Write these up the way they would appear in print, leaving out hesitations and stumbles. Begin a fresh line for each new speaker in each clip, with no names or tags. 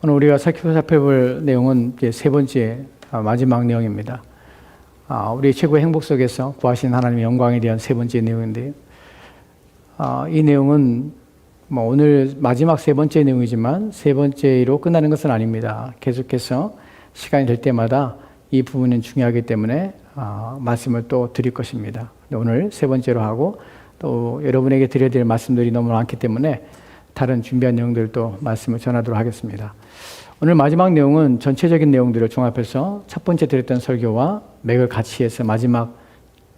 오늘 우리가 살펴볼 내용은 이제 세 번째 마지막 내용입니다. 우리 최고의 행복 속에서 구하신 하나님의 영광에 대한 세 번째 내용인데요. 이 내용은 오늘 마지막 세 번째 내용이지만 세 번째로 끝나는 것은 아닙니다. 계속해서 시간이 될 때마다 이 부분은 중요하기 때문에 말씀을 또 드릴 것입니다. 오늘 세 번째로 하고 또 여러분에게 드려야 될 말씀들이 너무 많기 때문에 다른 준비한 내용들도 말씀을 전하도록 하겠습니다. 오늘 마지막 내용은 전체적인 내용들을 종합해서 첫 번째 드렸던 설교와 맥을 같이 해서 마지막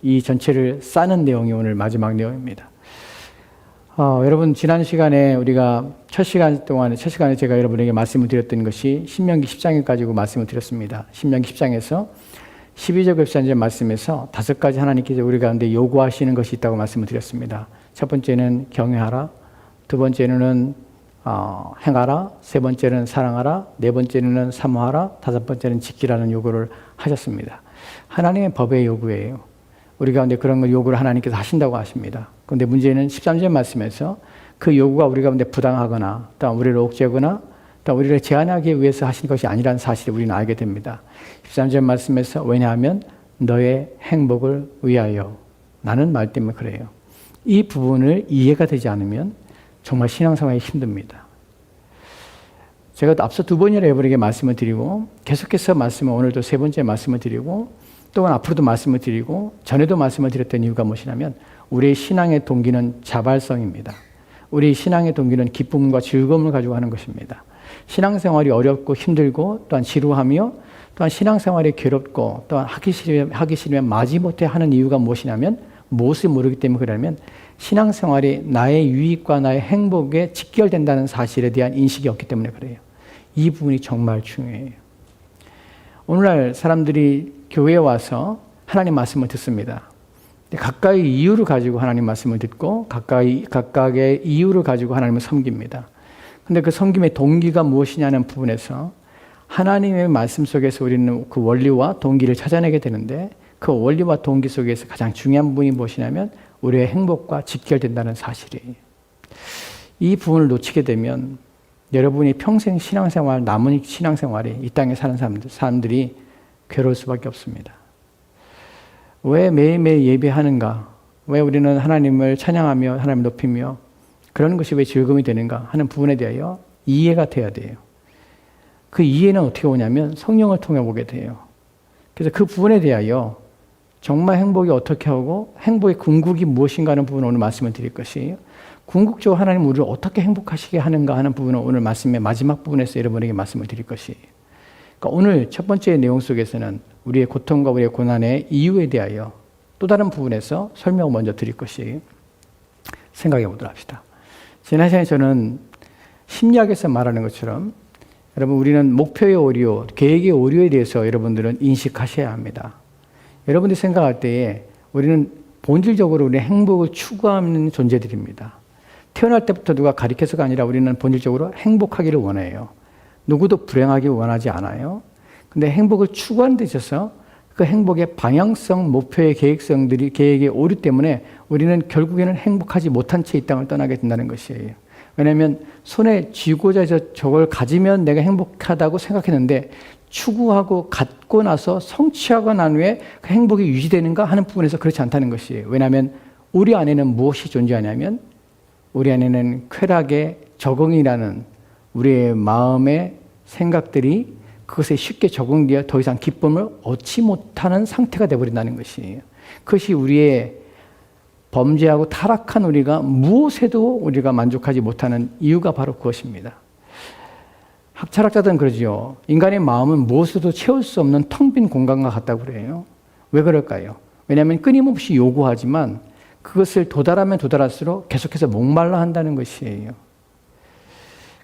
이 전체를 싸는 내용이 오늘 마지막 내용입니다. 여러분 지난 시간에 우리가 첫 시간에 제가 여러분에게 말씀을 드렸던 것이 신명기 10장을 가지고 말씀을 드렸습니다. 신명기 10장에서 12절 결산제 말씀에서 5가지 하나님께서 우리 가운데 요구하시는 것이 있다고 말씀을 드렸습니다. 첫 번째는 경외하라, 두 번째는 행하라, 세 번째는 사랑하라, 네 번째는 사모하라, 다섯 번째는 지키라는 요구를 하셨습니다. 하나님의 법의 요구예요. 우리 가운데 그런 걸 요구를 하나님께서 하신다고 하십니다. 그런데 문제는 13절 말씀에서 그 요구가 우리 가운데 부당하거나 또 우리를 옥죄거나 또 우리를 제한하기 위해서 하신 것이 아니라는 사실을 우리는 알게 됩니다. 13절 말씀에서 왜냐하면 너의 행복을 위하여 라는 말 때문에 그래요. 이 부분을 이해가 되지 않으면 정말 신앙생활이 힘듭니다. 제가 앞서 두 번이나 여러분에게 말씀을 드리고 계속해서 말씀을 오늘도 세 번째 말씀을 드리고 또한 앞으로도 말씀을 드리고 전에도 말씀을 드렸던 이유가 무엇이냐면 우리의 신앙의 동기는 자발성입니다. 우리 신앙의 동기는 기쁨과 즐거움을 가지고 하는 것입니다. 신앙생활이 어렵고 힘들고 또한 지루하며 또한 신앙생활이 괴롭고 또한 하기 싫으면 마지못해 하는 이유가 무엇이냐면 무엇을 모르기 때문에 그러냐면 신앙생활이 나의 유익과 나의 행복에 직결된다는 사실에 대한 인식이 없기 때문에 그래요. 이 부분이 정말 중요해요. 오늘날 사람들이 교회에 와서 하나님 말씀을 듣습니다. 각각의 이유를 가지고 하나님 말씀을 듣고 각각의 이유를 가지고 하나님을 섬깁니다. 근데 그 섬김의 동기가 무엇이냐는 부분에서 하나님의 말씀 속에서 우리는 그 원리와 동기를 찾아내게 되는데 그 원리와 동기 속에서 가장 중요한 부분이 무엇이냐면 우리의 행복과 직결된다는 사실이에요. 이 부분을 놓치게 되면 여러분이 평생 신앙생활, 남은 신앙생활이 이 땅에 사는 사람들이 괴로울 수밖에 없습니다. 왜 매일매일 예배하는가? 왜 우리는 하나님을 찬양하며 하나님을 높이며 그런 것이 왜 즐거움이 되는가 하는 부분에 대하여 이해가 돼야 돼요. 그 이해는 어떻게 오냐면 성령을 통해 오게 돼요. 그래서 그 부분에 대하여 정말 행복이 어떻게 하고 행복의 궁극이 무엇인가 하는 부분을 오늘 말씀을 드릴 것이에요. 궁극적으로 하나님 우리를 어떻게 행복하시게 하는가 하는 부분을 오늘 말씀의 마지막 부분에서 여러분에게 말씀을 드릴 것이에요. 그러니까 오늘 첫 번째 내용 속에서는 우리의 고통과 우리의 고난의 이유에 대하여 또 다른 부분에서 설명을 먼저 드릴 것이에요. 생각해 보도록 합시다. 지난 시간에 저는 심리학에서 말하는 것처럼 여러분 우리는 목표의 오류, 계획의 오류에 대해서 여러분들은 인식하셔야 합니다. 여러분들이 생각할 때에 우리는 본질적으로 우리의 행복을 추구하는 존재들입니다. 태어날 때부터 누가 가르쳐서가 아니라 우리는 본질적으로 행복하기를 원해요. 누구도 불행하기 원하지 않아요. 근데 행복을 추구하는 데 있어서 그 행복의 방향성, 목표의 계획의 오류 때문에 우리는 결국에는 행복하지 못한 채 이 땅을 떠나게 된다는 것이에요. 왜냐하면 손에 쥐고자 해서 저걸 가지면 내가 행복하다고 생각했는데 추구하고 갖고 나서 성취하고 난 후에 그 행복이 유지되는가 하는 부분에서 그렇지 않다는 것이에요. 왜냐하면 우리 안에는 무엇이 존재하냐면 우리 안에는 쾌락의 적응이라는 우리의 마음의 생각들이 그것에 쉽게 적응되어 더 이상 기쁨을 얻지 못하는 상태가 되어버린다는 것이에요. 그것이 우리의 범죄하고 타락한 우리가 무엇에도 우리가 만족하지 못하는 이유가 바로 그것입니다. 철학자들은 그러죠. 인간의 마음은 무엇에도 채울 수 없는 텅 빈 공간과 같다고 그래요. 왜 그럴까요? 왜냐하면 끊임없이 요구하지만 그것을 도달하면 도달할수록 계속해서 목말라 한다는 것이에요.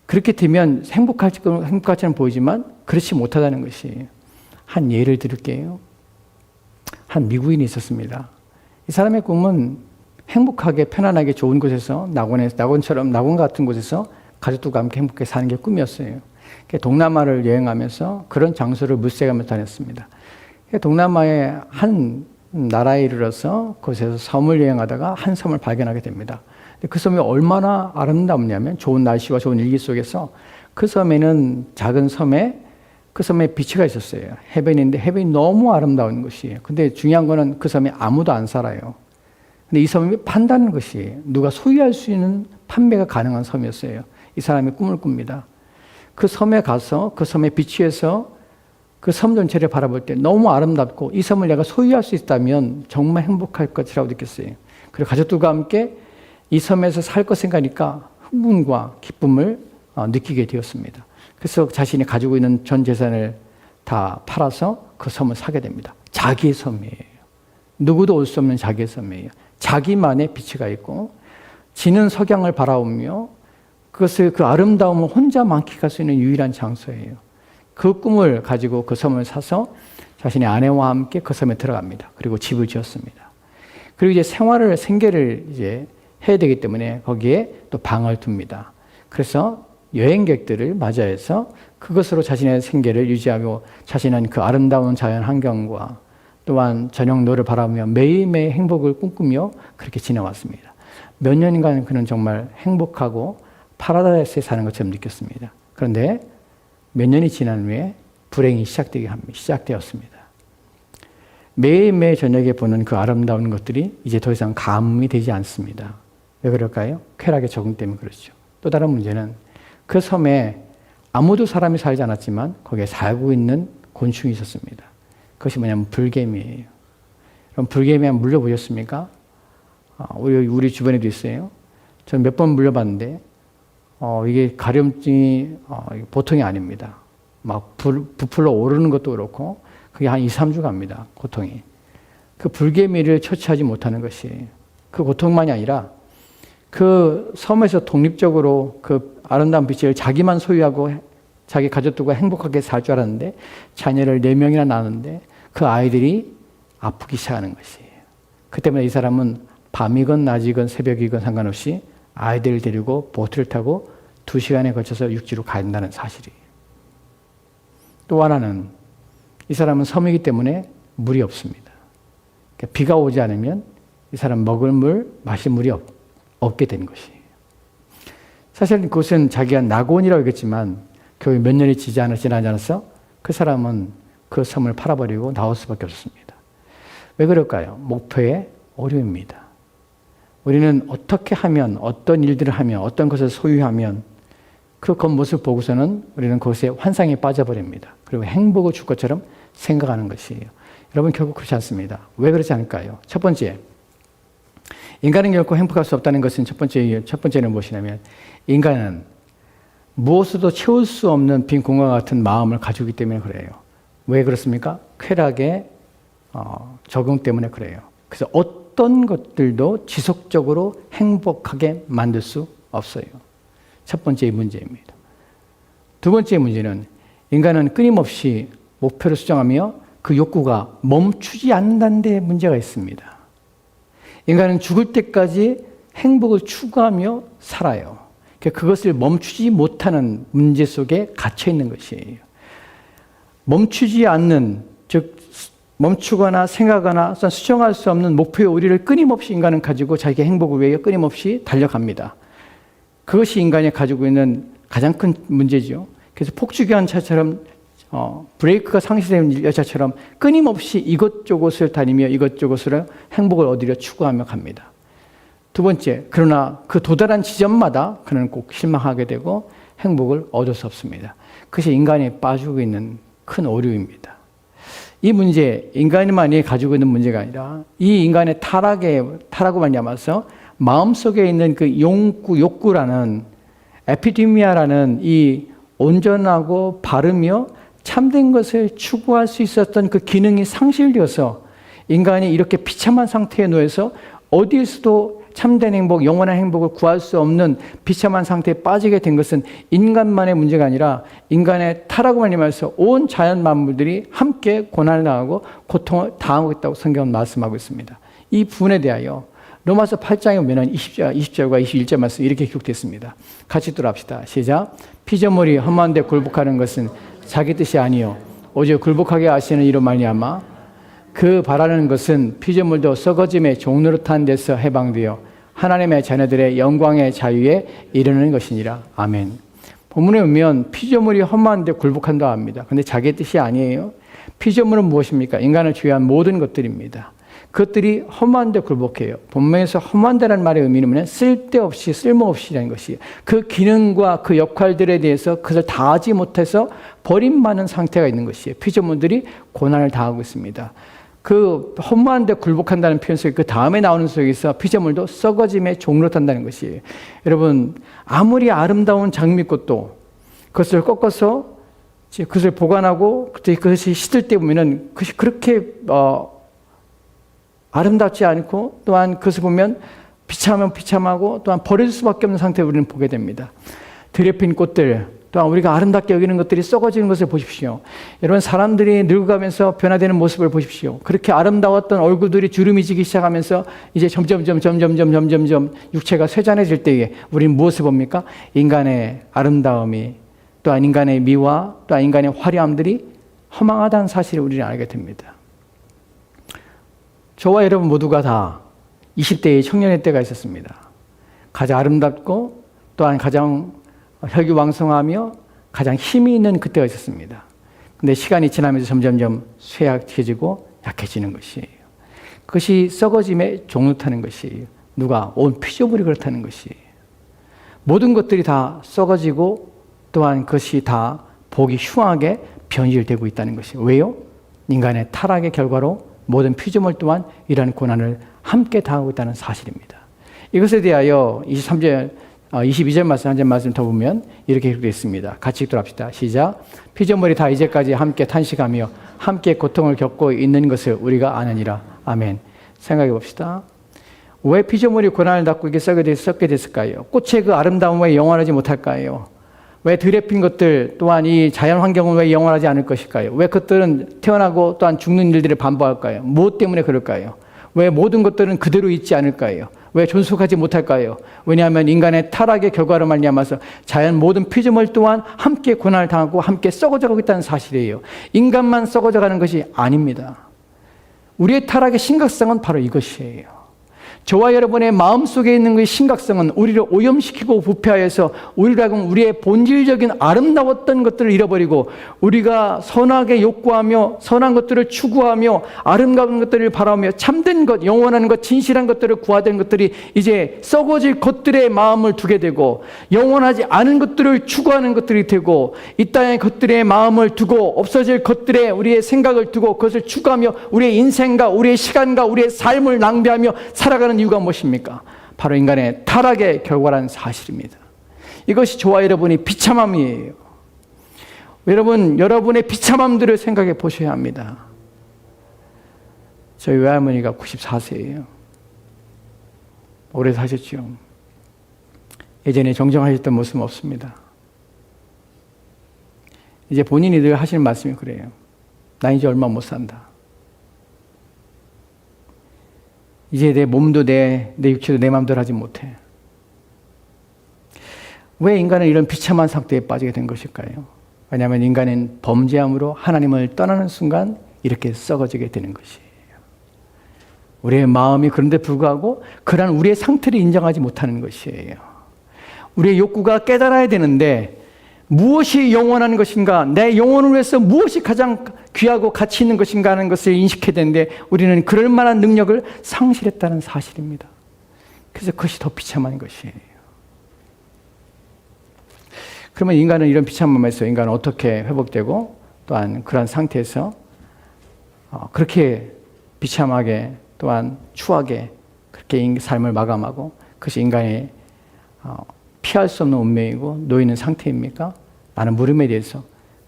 그렇게 되면 행복할지는 보이지만 그렇지 못하다는 것이에요. 한 예를 들을게요. 한 미국인이 있었습니다. 이 사람의 꿈은 행복하게 편안하게 좋은 곳에서 낙원 같은 곳에서 가족들과 함께 행복하게 사는 게 꿈이었어요. 동남아를 여행하면서 그런 장소를 물색하면서 다녔습니다. 동남아의 한 나라에 이르러서 그곳에서 섬을 여행하다가 한 섬을 발견하게 됩니다. 그 섬이 얼마나 아름답냐면 좋은 날씨와 좋은 일기 속에서 그 섬에는 작은 섬에 그 섬에 비치가 있었어요. 해변인데 해변이 너무 아름다운 것이에요. 근데 중요한 거는 그 섬에 아무도 안 살아요. 근데 이 섬이 판다는 것이 누가 소유할 수 있는 판매가 가능한 섬이었어요. 이 사람이 꿈을 꿉니다. 그 섬에 가서 그 섬에 비치해서 그 섬 전체를 바라볼 때 너무 아름답고 이 섬을 내가 소유할 수 있다면 정말 행복할 것이라고 느꼈어요. 그리고 가족들과 함께 이 섬에서 살 것 생각하니까 흥분과 기쁨을 느끼게 되었습니다. 그래서 자신이 가지고 있는 전 재산을 다 팔아서 그 섬을 사게 됩니다. 자기의 섬이에요. 누구도 올 수 없는 자기의 섬이에요. 자기만의 비치가 있고 지는 석양을 바라보며 그것을 그 아름다움을 혼자 만끽할 수 있는 유일한 장소예요. 그 꿈을 가지고 그 섬을 사서 자신의 아내와 함께 그 섬에 들어갑니다. 그리고 집을 지었습니다. 그리고 이제 생계를 이제 해야 되기 때문에 거기에 또 방을 둡니다. 그래서 여행객들을 맞이해서 그것으로 자신의 생계를 유지하고 자신은 그 아름다운 자연 환경과 또한 저녁 노를 바라보며 매일매일 행복을 꿈꾸며 그렇게 지내왔습니다. 몇 년간 그는 정말 행복하고 파라다이스에 사는 것처럼 느꼈습니다. 그런데 몇 년이 지난 후에 불행이 시작되었습니다. 매일매일 저녁에 보는 그 아름다운 것들이 이제 더 이상 감흥이 되지 않습니다. 왜 그럴까요? 쾌락의 적응 때문에 그렇죠. 또 다른 문제는 그 섬에 아무도 사람이 살지 않았지만 거기에 살고 있는 곤충이 있었습니다. 그것이 뭐냐면 불개미예요. 그럼 불개미 한번 물려보셨습니까? 우리 주변에도 있어요. 저는 몇 번 물려봤는데 이게 가려움증이 보통이 아닙니다. 막 부풀러 오르는 것도 그렇고 그게 한 2, 3주 갑니다. 고통이. 그 불개미를 처치하지 못하는 것이 그 고통만이 아니라 그 섬에서 독립적으로 그 아름다운 빛을 자기만 소유하고 자기 가족들과 행복하게 살 줄 알았는데 자녀를 4명이나 낳았는데 그 아이들이 아프기 시작하는 것이에요. 그 때문에 이 사람은 밤이건 낮이건 새벽이건 상관없이 아이들을 데리고 보트를 타고 2시간에 걸쳐서 육지로 가야 된다는 사실이에요. 또 하나는 이 사람은 섬이기 때문에 물이 없습니다. 그러니까 비가 오지 않으면 이 사람 먹을 물, 마실 물이 없게 된 것이에요. 사실 그것은 자기가 낙원이라고 했겠지만 결국 몇 년이 지나지 않아서 그 사람은 그 섬을 팔아버리고 나올 수밖에 없었습니다. 왜 그럴까요? 목표의 오류입니다. 우리는 어떻게 하면, 어떤 일들을 하면, 어떤 것을 소유하면 그 겉모습을 보고서는 우리는 그것에 환상에 빠져버립니다. 그리고 행복을 줄 것처럼 생각하는 것이에요. 여러분 결국 그렇지 않습니다. 왜 그렇지 않을까요? 첫 번째, 인간은 결코 행복할 수 없다는 것은 첫 번째는 무엇이냐면 인간은 무엇으로도 채울 수 없는 빈 공간 같은 마음을 가지고 있기 때문에 그래요. 왜 그렇습니까? 쾌락의 적응 때문에 그래요. 그래서 어떤 것들도 지속적으로 행복하게 만들 수 없어요. 첫 번째 문제입니다. 두 번째 문제는 인간은 끊임없이 목표를 수정하며 그 욕구가 멈추지 않는다는 데 문제가 있습니다. 인간은 죽을 때까지 행복을 추구하며 살아요. 그것을 멈추지 못하는 문제 속에 갇혀 있는 것이에요. 멈추지 않는, 즉 멈추거나 생각하거나 수정할 수 없는 목표의 오리를 끊임없이 인간은 가지고 자기의 행복을 위해 끊임없이 달려갑니다. 그것이 인간이 가지고 있는 가장 큰 문제죠. 그래서 폭주기관 차처럼 브레이크가 상실된 여자처럼 끊임없이 이것저것을 다니며 이것저것으로 행복을 얻으려 추구하며 갑니다. 두 번째, 그러나 그 도달한 지점마다 그는 꼭 실망하게 되고 행복을 얻을 수 없습니다. 그것이 인간이 빠지고 있는 큰 오류입니다. 이 문제, 인간만이 가지고 있는 문제가 아니라 이 인간의 타락으로 말미암아서 마음속에 있는 그 욕구라는 에피디미아라는 이 온전하고 바르며 참된 것을 추구할 수 있었던 그 기능이 상실되어서 인간이 이렇게 비참한 상태에 놓여서 어디에서도 참된 행복, 영원한 행복을 구할 수 없는 비참한 상태에 빠지게 된 것은 인간만의 문제가 아니라 인간의 타락으로 말미암아서 온 자연 만물들이 함께 고난을 당하고 고통을 당하고 있다고 성경은 말씀하고 있습니다. 이 부분에 대하여 로마서 8장에 보면 20절과 21절 말씀 이렇게 기록됐습니다. 같이 읽도록 합시다. 시작. 피조물이 험한데 굴복하는 것은 자기 뜻이 아니요 오직 굴복하게 하시는 이로 말미암아 그 바라는 것은 피조물도 썩어짐의 종노릇한 데서 해방되어 하나님의 자녀들의 영광의 자유에 이르는 것이니라. 아멘. 본문에 보면 피조물이 험한데 굴복한다 합니다. 근데 자기의 뜻이 아니에요. 피조물은 무엇입니까? 인간을 주위한 모든 것들입니다. 그것들이 험한데 굴복해요. 본문에서 험한다는 말의 의미는 뭐냐? 쓸데없이, 쓸모없이라는 것이에요. 그 기능과 그 역할들에 대해서 그것을 다하지 못해서 버림받는 상태가 있는 것이에요. 피조물들이 고난을 당하고 있습니다. 그 험한데 굴복한다는 표현 속에 그 다음에 나오는 속에서 피조물도 썩어짐에 종로 탄다는 것이에요. 여러분, 아무리 아름다운 장미꽃도 그것을 꺾어서 그것을 보관하고 그것이 시들 때 보면은 그것이 그렇게 아름답지 않고 또한 그것을 보면 비참하면 비참하고 또한 버릴 수밖에 없는 상태를 우리는 보게 됩니다. 들에 핀 꽃들 또한 우리가 아름답게 여기는 것들이 썩어지는 것을 보십시오. 여러분, 사람들이 늙어가면서 변화되는 모습을 보십시오. 그렇게 아름다웠던 얼굴들이 주름이 지기 시작하면서 이제 점점 육체가 쇠잔해질 때에 우리는 무엇을 봅니까? 인간의 아름다움이 또한 인간의 미와 또한 인간의 화려함들이 허망하다는 사실을 우리는 알게 됩니다. 저와 여러분 모두가 다 20대의 청년의 때가 있었습니다. 가장 아름답고 또한 가장 혈기왕성하며 가장 힘이 있는 그때가 있었습니다. 근데 시간이 지나면서 점점점 쇠약해지고 약해지는 것이에요. 그것이 썩어짐에 종로타는 것이에요. 누가? 온 피조물이 그렇다는 것이에요. 모든 것들이 다 썩어지고 또한 그것이 다 보기 흉하게 변질되고 있다는 것이에요. 왜요? 인간의 타락의 결과로 모든 피조물 또한 이러한 고난을 함께 당하고 있다는 사실입니다. 이것에 대하여 22절 말씀 한 절 말씀 더 보면 이렇게 기록되어 있습니다. 같이 읽도록 합시다. 시작. 피조물이 다 이제까지 함께 탄식하며 함께 고통을 겪고 있는 것을 우리가 아느니라. 아멘. 생각해 봅시다. 왜 피조물이 고난을 받고 이게 썩게 됐을까요? 꽃의 그 아름다움은 왜 영원하지 못할까요? 왜 들에 핀 것들 또한 이 자연 환경은 왜 영원하지 않을 것일까요? 왜 그것들은 태어나고 또한 죽는 일들을 반복할까요? 무엇 때문에 그럴까요? 왜 모든 것들은 그대로 있지 않을까요? 왜 존속하지 못할까요? 왜냐하면 인간의 타락의 결과로 말미암아서 자연 모든 피조물 또한 함께 고난을 당하고 함께 썩어져가고 있다는 사실이에요. 인간만 썩어져가는 것이 아닙니다. 우리의 타락의 심각성은 바로 이것이에요. 저와 여러분의 마음속에 있는 그 심각성은 우리를 오염시키고 부패하여서 우리의 본질적인 아름다웠던 것들을 잃어버리고 우리가 선하게 욕구하며 선한 것들을 추구하며 아름다운 것들을 바라며 참된 것, 영원한 것, 진실한 것들을 구하던 것들이 이제 썩어질 것들의 마음을 두게 되고 영원하지 않은 것들을 추구하는 것들이 되고 이 땅의 것들의 마음을 두고 없어질 것들에 우리의 생각을 두고 그것을 추구하며 우리의 인생과 우리의 시간과 우리의 삶을 낭비하며 살아가는 이유가 무엇입니까? 바로 인간의 타락의 결과라는 사실입니다. 이것이 저와 여러분의 비참함이에요. 여러분의 비참함들을 생각해 보셔야 합니다. 저희 외할머니가 94세예요. 오래 사셨죠. 예전에 정정하셨던 모습은 없습니다. 이제 본인이 늘 하시는 말씀이 그래요. 나 이제 얼마 못 산다. 이제 내 몸도 내 육체도 내 마음대로 하지 못해. 왜 인간은 이런 비참한 상태에 빠지게 된 것일까요? 왜냐하면 인간은 범죄함으로 하나님을 떠나는 순간 이렇게 썩어지게 되는 것이에요. 우리의 마음이 그런데 불구하고 그러한 우리의 상태를 인정하지 못하는 것이에요. 우리의 욕구가 깨달아야 되는데 무엇이 영원한 것인가, 내 영혼을 위해서 무엇이 가장 귀하고 가치 있는 것인가 하는 것을 인식해야 되는데 우리는 그럴 만한 능력을 상실했다는 사실입니다. 그래서 그것이 더 비참한 것이에요. 그러면 인간은 이런 비참함에서 인간은 어떻게 회복되고 또한 그런 상태에서 그렇게 비참하게 또한 추하게 그렇게 삶을 마감하고 그것이 인간의 피할 수 없는 운명이고 놓이는 상태입니까? 라는 물음에 대해서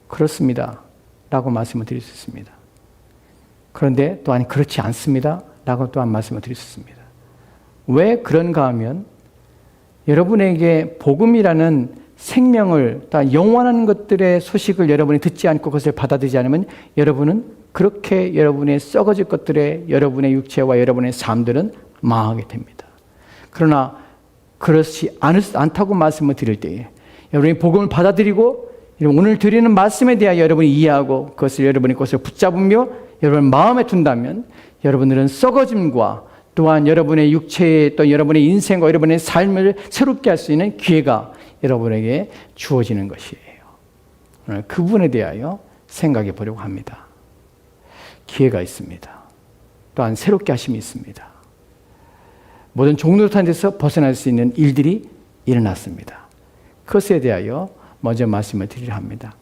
그렇습니다 라고 말씀을 드릴 수 있습니다. 그런데 또한 그렇지 않습니다 라고 또한 말씀을 드릴 수 있습니다. 왜 그런가 하면 여러분에게 복음이라는 생명을 또한 영원한 것들의 소식을 여러분이 듣지 않고 그것을 받아들이지 않으면 여러분은 그렇게 여러분의 썩어질 것들에 여러분의 육체와 여러분의 삶들은 망하게 됩니다. 그러나 그렇지 않다고 말씀을 드릴 때에 여러분이 복음을 받아들이고 오늘 드리는 말씀에 대하여 여러분이 이해하고 그것을 여러분이 그것을 붙잡으며 여러분 마음에 둔다면 여러분들은 썩어짐과 또한 여러분의 육체에 또 여러분의 인생과 여러분의 삶을 새롭게 할 수 있는 기회가 여러분에게 주어지는 것이에요. 오늘 그분에 대하여 생각해 보려고 합니다. 기회가 있습니다. 또한 새롭게 하심이 있습니다. 모든 종노릇한 데서 벗어날 수 있는 일들이 일어났습니다. 그것에 대하여 먼저 말씀을 드리려 합니다.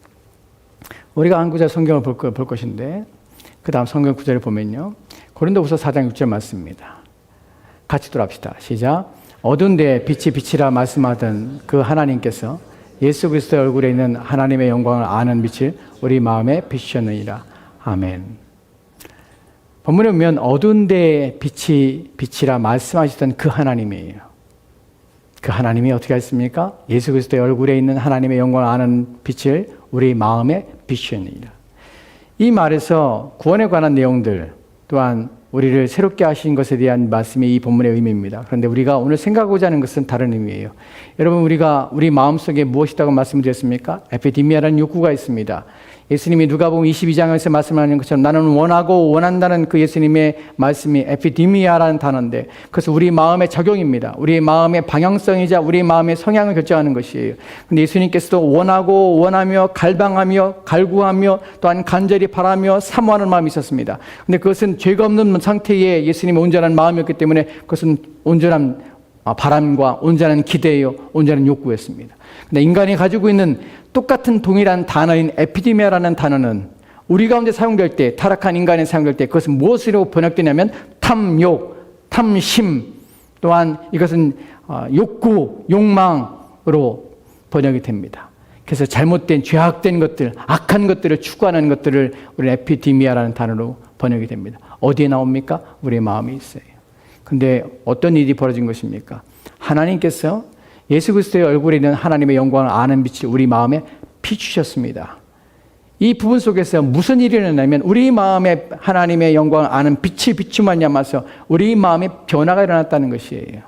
우리가 한 구절 성경을 볼 것인데 그 다음 성경 구절을 보면요. 고린도후서 4장 6절 말씀입니다. 같이 돌아합시다. 시작. 어두운 데에 빛이 빛이라 말씀하던 그 하나님께서 예수 그리스도의 얼굴에 있는 하나님의 영광을 아는 빛을 우리 마음에 비추셨느니라. 아멘. 본문에 보면 어두운 데에 빛이 빛이라 말씀하시던 그 하나님이에요. 그 하나님이 어떻게 하셨습니까? 예수 그리스도의 얼굴에 있는 하나님의 영광을 아는 빛을 우리 마음에 비추셨느니라. 이 말에서 구원에 관한 내용들 또한 우리를 새롭게 하신 것에 대한 말씀이 이 본문의 의미입니다. 그런데 우리가 오늘 생각하고자 하는 것은 다른 의미예요. 여러분, 우리가 우리 마음속에 무엇이라고 말씀드렸습니까? 에피디미아라는 욕구가 있습니다. 예수님이 누가복음 22장에서 말씀하는 것처럼 나는 원하고 원한다는 그 예수님의 말씀이 에피디미아라는 단어인데 그것은 우리 마음의 적용입니다. 우리 마음의 방향성이자 우리 마음의 성향을 결정하는 것이에요. 그런데 예수님께서도 원하고 원하며 갈망하며 갈구하며 또한 간절히 바라며 사모하는 마음이 있었습니다. 그런데 그것은 죄가 없는 상태의 예수님의 온전한 마음이었기 때문에 그것은 온전한 바람과 온전한 기대요, 온전한 욕구였습니다. 근데 인간이 가지고 있는 똑같은 동일한 단어인 에피디미아라는 단어는 우리 가운데 사용될 때, 타락한 인간에 사용될 때 그것은 무엇으로 번역되냐면 탐욕, 탐심, 또한 이것은 욕구, 욕망으로 번역이 됩니다. 그래서 잘못된, 죄악된 것들, 악한 것들을 추구하는 것들을 우리 에피디미아라는 단어로 번역이 됩니다. 어디에 나옵니까? 우리의 마음에 있어요. 근데 어떤 일이 벌어진 것입니까? 하나님께서 예수 그리스도의 얼굴에 있는 하나님의 영광을 아는 빛을 우리 마음에 비추셨습니다. 이 부분 속에서 무슨 일이 일어나냐면 우리 마음에 하나님의 영광을 아는 빛이 비춤하냐마서 우리 마음에 변화가 일어났다는 것이에요.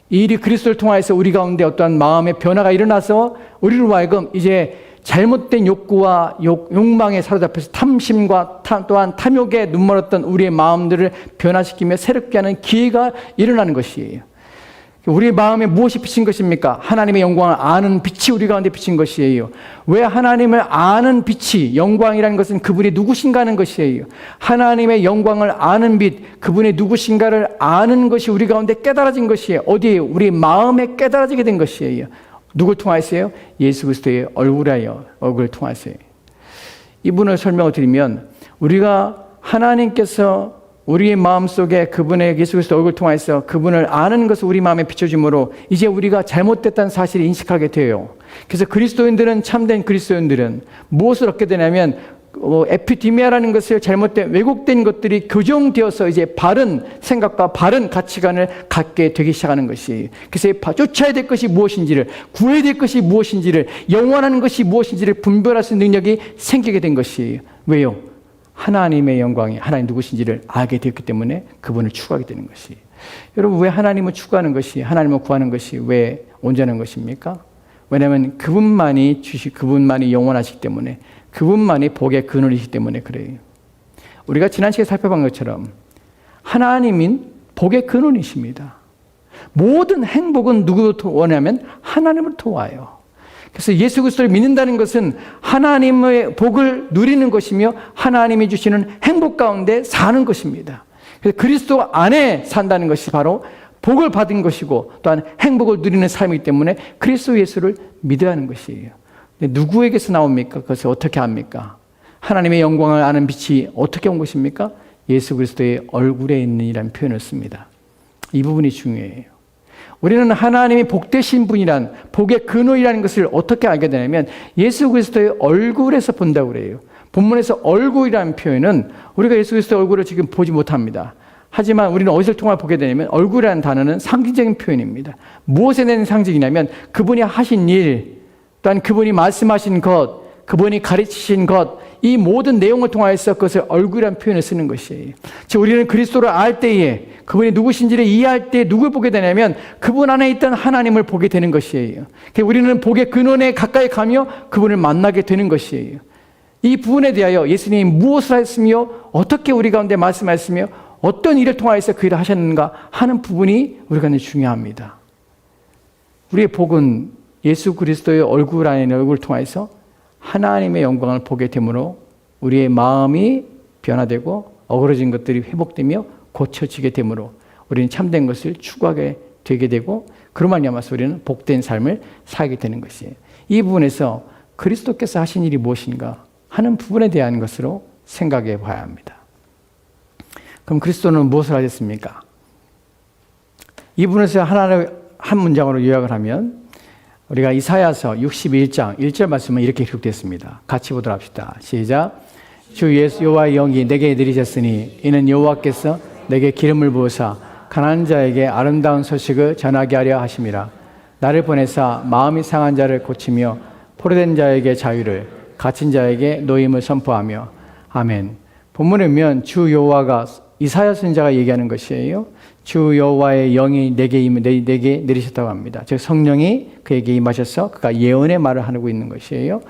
이 일이 그리스도를 통하여서 우리 가운데 어떠한 마음의 변화가 일어나서 우리로 하여금 이제 잘못된 욕구와 욕망에 사로잡혀서 탐심과 또한 탐욕에 눈멀었던 우리의 마음들을 변화시키며 새롭게 하는 기회가 일어나는 것이에요. 우리의 마음에 무엇이 비친 것입니까? 하나님의 영광을 아는 빛이 우리 가운데 비친 것이에요. 왜 하나님을 아는 빛이, 영광이라는 것은 그분이 누구신가 하는 것이에요. 하나님의 영광을 아는 빛, 그분이 누구신가를 아는 것이 우리 가운데 깨달아진 것이에요. 어디에? 우리 마음에 깨달아지게 된 것이에요. 누굴 통하여서요? 예수 그리스도의 얼굴을 통하여서요. 이분을 설명을 드리면 우리가 하나님께서 우리의 마음속에 그분의 예수 그리스도 얼굴을 통해서 그분을 아는 것을 우리 마음에 비춰줌으로 이제 우리가 잘못됐다는 사실을 인식하게 돼요. 그래서 그리스도인들은, 참된 그리스도인들은 무엇을 얻게 되냐면 에피디미아라는 것을 잘못된 왜곡된 것들이 교정되어서 이제 바른 생각과 바른 가치관을 갖게 되기 시작하는 것이, 그래서 쫓아야 될 것이 무엇인지를, 구해야 될 것이 무엇인지를, 영원한 것이 무엇인지를 분별할 수 있는 능력이 생기게 된 것이에요. 왜요? 하나님의 영광이 하나님 누구신지를 알게 되었기 때문에 그분을 추구하게 되는 것이. 여러분, 왜 하나님을 추구하는 것이, 하나님을 구하는 것이 왜 온전한 것입니까? 왜냐하면 그분만이 그분만이 영원하시기 때문에, 그분만이 복의 근원이시기 때문에 그래요. 우리가 지난 시간에 살펴본 것처럼 하나님인 복의 근원이십니다. 모든 행복은 누구로부터 오냐면 하나님으로부터 와요. 그래서 예수 그리스도를 믿는다는 것은 하나님의 복을 누리는 것이며 하나님이 주시는 행복 가운데 사는 것입니다. 그래서 그리스도 안에 산다는 것이 바로 복을 받은 것이고 또한 행복을 누리는 삶이기 때문에 그리스도 예수를 믿어야 하는 것이에요. 근데 누구에게서 나옵니까? 그것을 어떻게 합니까? 하나님의 영광을 아는 빛이 어떻게 온 것입니까? 예수 그리스도의 얼굴에 있는 이라는 표현을 씁니다. 이 부분이 중요해요. 우리는 하나님이 복되신 분이란, 복의 근원이라는 것을 어떻게 알게 되냐면 예수 그리스도의 얼굴에서 본다고 그래요. 본문에서 얼굴이라는 표현은 우리가 예수 그리스도의 얼굴을 지금 보지 못합니다. 하지만 우리는 어디서 통해 보게 되냐면 얼굴이라는 단어는 상징적인 표현입니다. 무엇에 대한 상징이냐면 그분이 하신 일, 또한 그분이 말씀하신 것, 그분이 가르치신 것, 이 모든 내용을 통하여서 그것을 얼굴이라는 표현을 쓰는 것이에요. 즉 우리는 그리스도를 알 때에, 그분이 누구신지를 이해할 때 누굴 보게 되냐면 그분 안에 있던 하나님을 보게 되는 것이에요. 우리는 복의 근원에 가까이 가며 그분을 만나게 되는 것이에요. 이 부분에 대하여 예수님이 무엇을 하셨으며 어떻게 우리 가운데 말씀하셨으며 어떤 일을 통하여서 그 일을 하셨는가 하는 부분이 우리 가운데 중요합니다. 우리의 복은 예수 그리스도의 얼굴 안에 있는 얼굴을 통해서 하나님의 영광을 보게 되므로 우리의 마음이 변화되고 어그러진 것들이 회복되며 고쳐지게 되므로 우리는 참된 것을 추구하게 되게 되고 그로 말미암아서 우리는 복된 삶을 살게 되는 것이에요. 이 부분에서 그리스도께서 하신 일이 무엇인가 하는 부분에 대한 것으로 생각해 봐야 합니다. 그럼 그리스도는 무엇을 하셨습니까? 이 부분에서 하나를 한 문장으로 요약을 하면 우리가 이사야서 61장 1절 말씀은 이렇게 기록되었습니다. 같이 보도록 합시다. 시작. 주 예수 여호와의 영이 내게 내리셨으니 이는 여호와께서 내게 기름을 부으사 가난한 자에게 아름다운 소식을 전하게 하려 하심이라. 나를 보내사 마음이 상한 자를 고치며 포로된 자에게 자유를 갇힌 자에게 노임을 선포하며. 아멘. 본문에 보면 주 여호와가 이사야 선지자가 얘기하는 것이에요. 주 여호와의 영이 내게 내리셨다고 합니다. 즉 성령이 그에게 임하셔서 그가 예언의 말을 하고 있는 것이에요.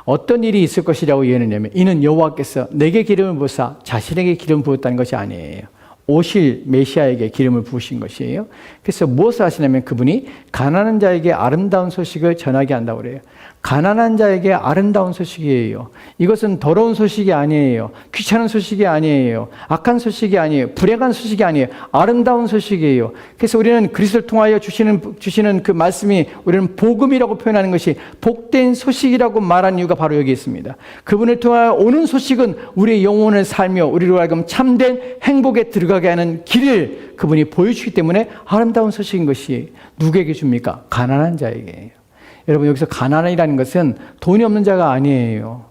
어떤 일이 있을 것이라고 예언했냐면 이는 여호와께서 내게 기름을 부으사 자신에게 기름 부었다는 것이 아니에요. 오실 메시아에게 기름을 부으신 것이에요. 그래서 무엇을 하시냐면 그분이 가난한 자에게 아름다운 소식을 전하게 한다고 그래요. 가난한 자에게 아름다운 소식이에요. 이것은 더러운 소식이 아니에요. 귀찮은 소식이 아니에요. 악한 소식이 아니에요. 불행한 소식이 아니에요. 아름다운 소식이에요. 그래서 우리는 그리스도를 통하여 주시는 그 말씀이 우리는 복음이라고 표현하는 것이 복된 소식이라고 말한 이유가 바로 여기 있습니다. 그분을 통하여 오는 소식은 우리의 영혼을 살며 우리로 하여금 참된 행복에 들어가게 하는 길을 그분이 보여주기 때문에 아름다운 소식인 것이 누구에게 줍니까? 가난한 자에게예요. 여러분 여기서 가난이라는 것은 돈이 없는 자가 아니에요.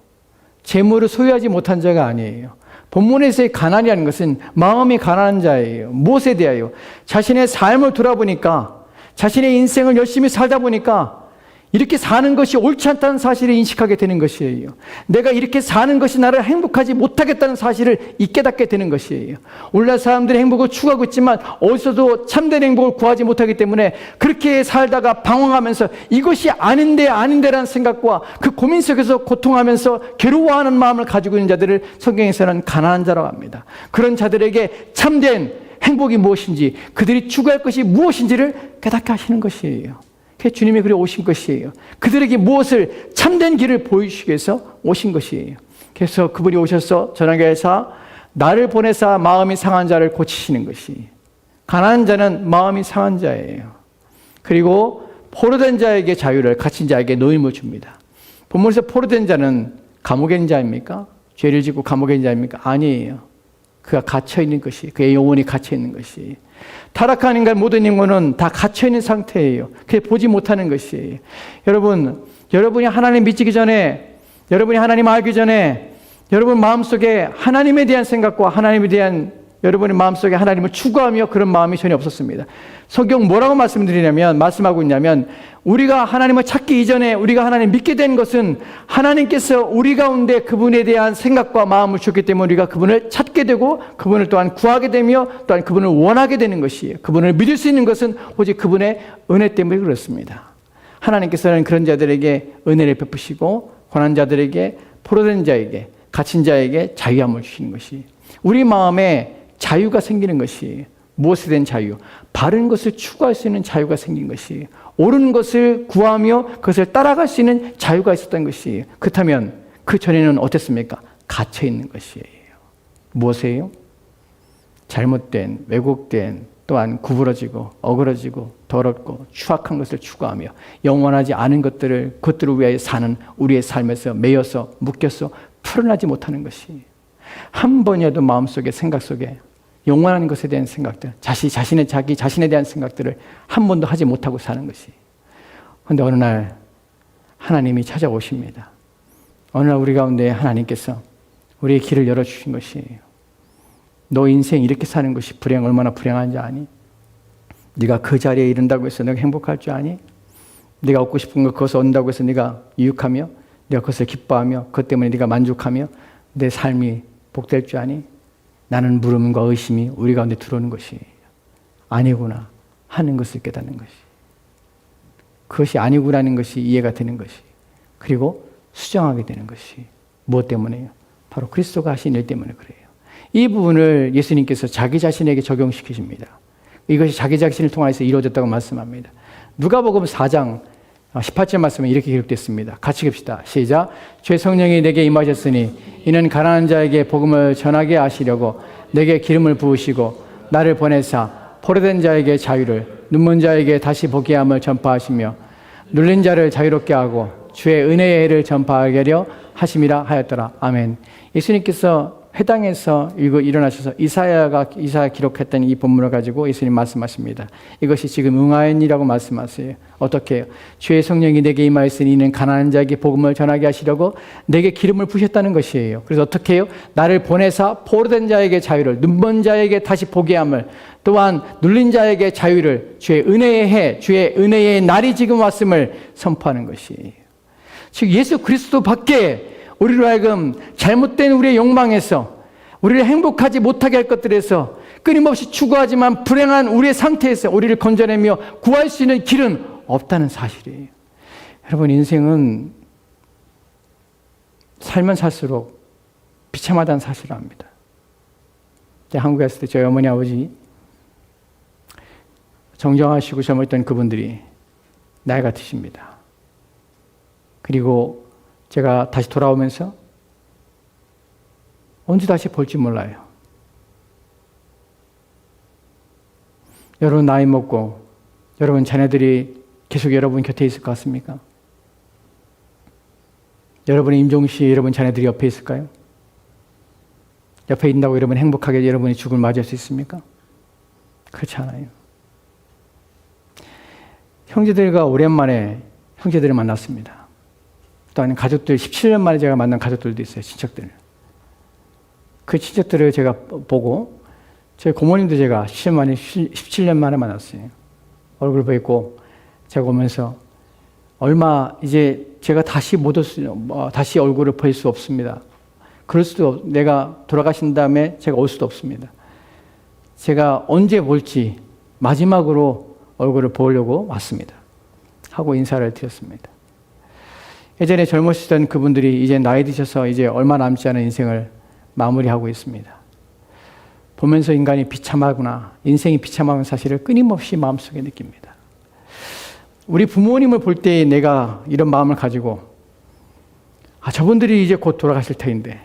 재물을 소유하지 못한 자가 아니에요. 본문에서의 가난이라는 것은 마음이 가난한 자예요. 무엇에 대하여? 자신의 삶을 돌아보니까 자신의 인생을 열심히 살다 보니까 이렇게 사는 것이 옳지 않다는 사실을 인식하게 되는 것이에요. 내가 이렇게 사는 것이 나를 행복하지 못하겠다는 사실을 깨닫게 되는 것이에요. 오늘날 사람들이 행복을 추구하고 있지만 어디서도 참된 행복을 구하지 못하기 때문에 그렇게 살다가 방황하면서 이것이 아닌데라는 생각과 그 고민 속에서 고통하면서 괴로워하는 마음을 가지고 있는 자들을 성경에서는 가난한 자라고 합니다. 그런 자들에게 참된 행복이 무엇인지 그들이 추구할 것이 무엇인지를 깨닫게 하시는 것이에요. 주님이 그래 오신 것이에요. 그들에게 무엇을 참된 길을 보여주시기 위해서 오신 것이에요. 그래서 그분이 오셔서 전하게 해서 나를 보내사 마음이 상한 자를 고치시는 것이 가난한 자는 마음이 상한 자예요. 그리고 포로된 자에게 자유를 갇힌 자에게 노임을 줍니다. 본문에서 포로된 자는 감옥에 있는 자입니까? 죄를 짓고 감옥에 있는 자입니까? 아니에요. 그가 갇혀있는 것이 그의 영혼이 갇혀있는 것이 타락한 인간 모든 인간은 다 갇혀있는 상태예요. 그게 보지 못하는 것이에요. 여러분이 하나님 믿기 전에 여러분이 하나님 알기 전에 여러분 마음속에 하나님에 대한 생각과 하나님에 대한 여러분의 마음속에 하나님을 추구하며 그런 마음이 전혀 없었습니다. 성경 뭐라고 말씀하고 있냐면 우리가 하나님을 찾기 이전에 우리가 하나님 믿게 된 것은 하나님께서 우리 가운데 그분에 대한 생각과 마음을 주셨기 때문에 우리가 그분을 찾게 되고 그분을 또한 구하게 되며 또한 그분을 원하게 되는 것이에요. 그분을 믿을 수 있는 것은 오직 그분의 은혜 때문에 그렇습니다. 하나님께서는 그런 자들에게 은혜를 베푸시고 고난 자들에게 포로된 자에게 갇힌 자에게 자유함을 주시는 것이 우리 마음에 자유가 생기는 것이 무엇에 대한 자유? 바른 것을 추구할 수 있는 자유가 생긴 것이 옳은 것을 구하며 그것을 따라갈 수 있는 자유가 있었던 것이 그렇다면 그 전에는 어땠습니까? 갇혀 있는 것이에요. 무엇이에요? 잘못된, 왜곡된 또한 구부러지고 어그러지고 더럽고 추악한 것을 추구하며 영원하지 않은 그것들을 위하여 사는 우리의 삶에서 매여서 묶여서 풀어나지 못하는 것이 한 번이라도 마음속에 생각 속에 영원한 것에 대한 생각들, 자신에 대한 생각들을 한 번도 하지 못하고 사는 것이. 그런데 어느 날 하나님이 찾아오십니다. 어느 날 우리 가운데 하나님께서 우리의 길을 열어주신 것이에요. 너 인생 이렇게 사는 것이 얼마나 불행한지 아니? 네가 그 자리에 이른다고 해서 내가 행복할 줄 아니? 네가 얻고 싶은 거 그것을 얻는다고 해서 네가 유익하며 네가 그것을 기뻐하며 그것 때문에 네가 만족하며 내 삶이 복될 줄 아니? 나는 물음과 의심이 우리 가운데 들어오는 것이 아니구나 하는 것을 깨닫는 것이 그것이 아니구나는 것이 이해가 되는 것이 그리고 수정하게 되는 것이 무엇 때문에요? 바로 그리스도가 하신 일 때문에 그래요. 이 부분을 예수님께서 자기 자신에게 적용시키십니다. 이것이 자기 자신을 통해서 이루어졌다고 말씀합니다. 누가복음 4장 18절 말씀은 이렇게 기록됐습니다. 같이 봅시다. 시작. 주의 성령이 내게 임하셨으니 이는 가난한 자에게 복음을 전하게 하시려고 내게 기름을 부으시고 나를 보내사 포로된 자에게 자유를, 눈먼 자에게 다시 보게 함을 전파하시며 눌린 자를 자유롭게 하고 주의 은혜의 해를 전파하게 하려 하심이라 하였더라. 아멘. 예수님께서 회당에서 일어나셔서 이사야 기록했던 이 본문을 가지고 예수님 말씀하십니다. 이것이 지금 응하였니라고 말씀하세요. 어떻게 해요? 주의 성령이 내게 임하였으니 이는 가난한 자에게 복음을 전하게 하시려고 내게 기름을 부으셨다는 것이에요. 그래서 어떻게 해요? 나를 보내사 포로된 자에게 자유를, 눈먼 자에게 다시 보게 함을, 또한 눌린 자에게 자유를, 주의 은혜의 해, 주의 은혜의 날이 지금 왔음을 선포하는 것이에요. 즉 예수 그리스도 밖에 우리로 하여금 잘못된 우리의 욕망에서, 우리를 행복하지 못하게 할 것들에서 끊임없이 추구하지만 불행한 우리의 상태에서 우리를 건져내며 구할 수 있는 길은 없다는 사실이에요. 여러분, 인생은 살면 살수록 비참하다는 사실을 압니다. 제가 한국에 왔을 때 저희 어머니 아버지 정정하시고 젊었던 그분들이 나이가 드십니다. 그리고 제가 다시 돌아오면서 언제 다시 볼지 몰라요. 여러분 나이 먹고 여러분 자녀들이 계속 여러분 곁에 있을 것 같습니까? 여러분의 임종시 여러분 자녀들이 옆에 있을까요? 옆에 있다고 여러분 행복하게 여러분이 죽음을 맞이할 수 있습니까? 그렇지 않아요. 형제들과 오랜만에 형제들을 만났습니다. 또한 가족들, 17년 만에 제가 만난 가족들도 있어요. 친척들. 그 친척들을 제가 보고 제 고모님도 제가 17년 만에 만났어요. 얼굴 뵙고 제가 오면서 얼마 이제 제가 다시 다시 얼굴을 볼 수 없습니다. 그럴 수도 내가 돌아가신 다음에 제가 올 수도 없습니다. 제가 언제 볼지 마지막으로 얼굴을 보려고 왔습니다. 하고 인사를 드렸습니다. 예전에 젊으시던 그분들이 이제 나이 드셔서 이제 얼마 남지 않은 인생을 마무리하고 있습니다. 보면서 인간이 비참하구나, 인생이 비참한 사실을 끊임없이 마음속에 느낍니다. 우리 부모님을 볼 때 내가 이런 마음을 가지고 저분들이 이제 곧 돌아가실 터인데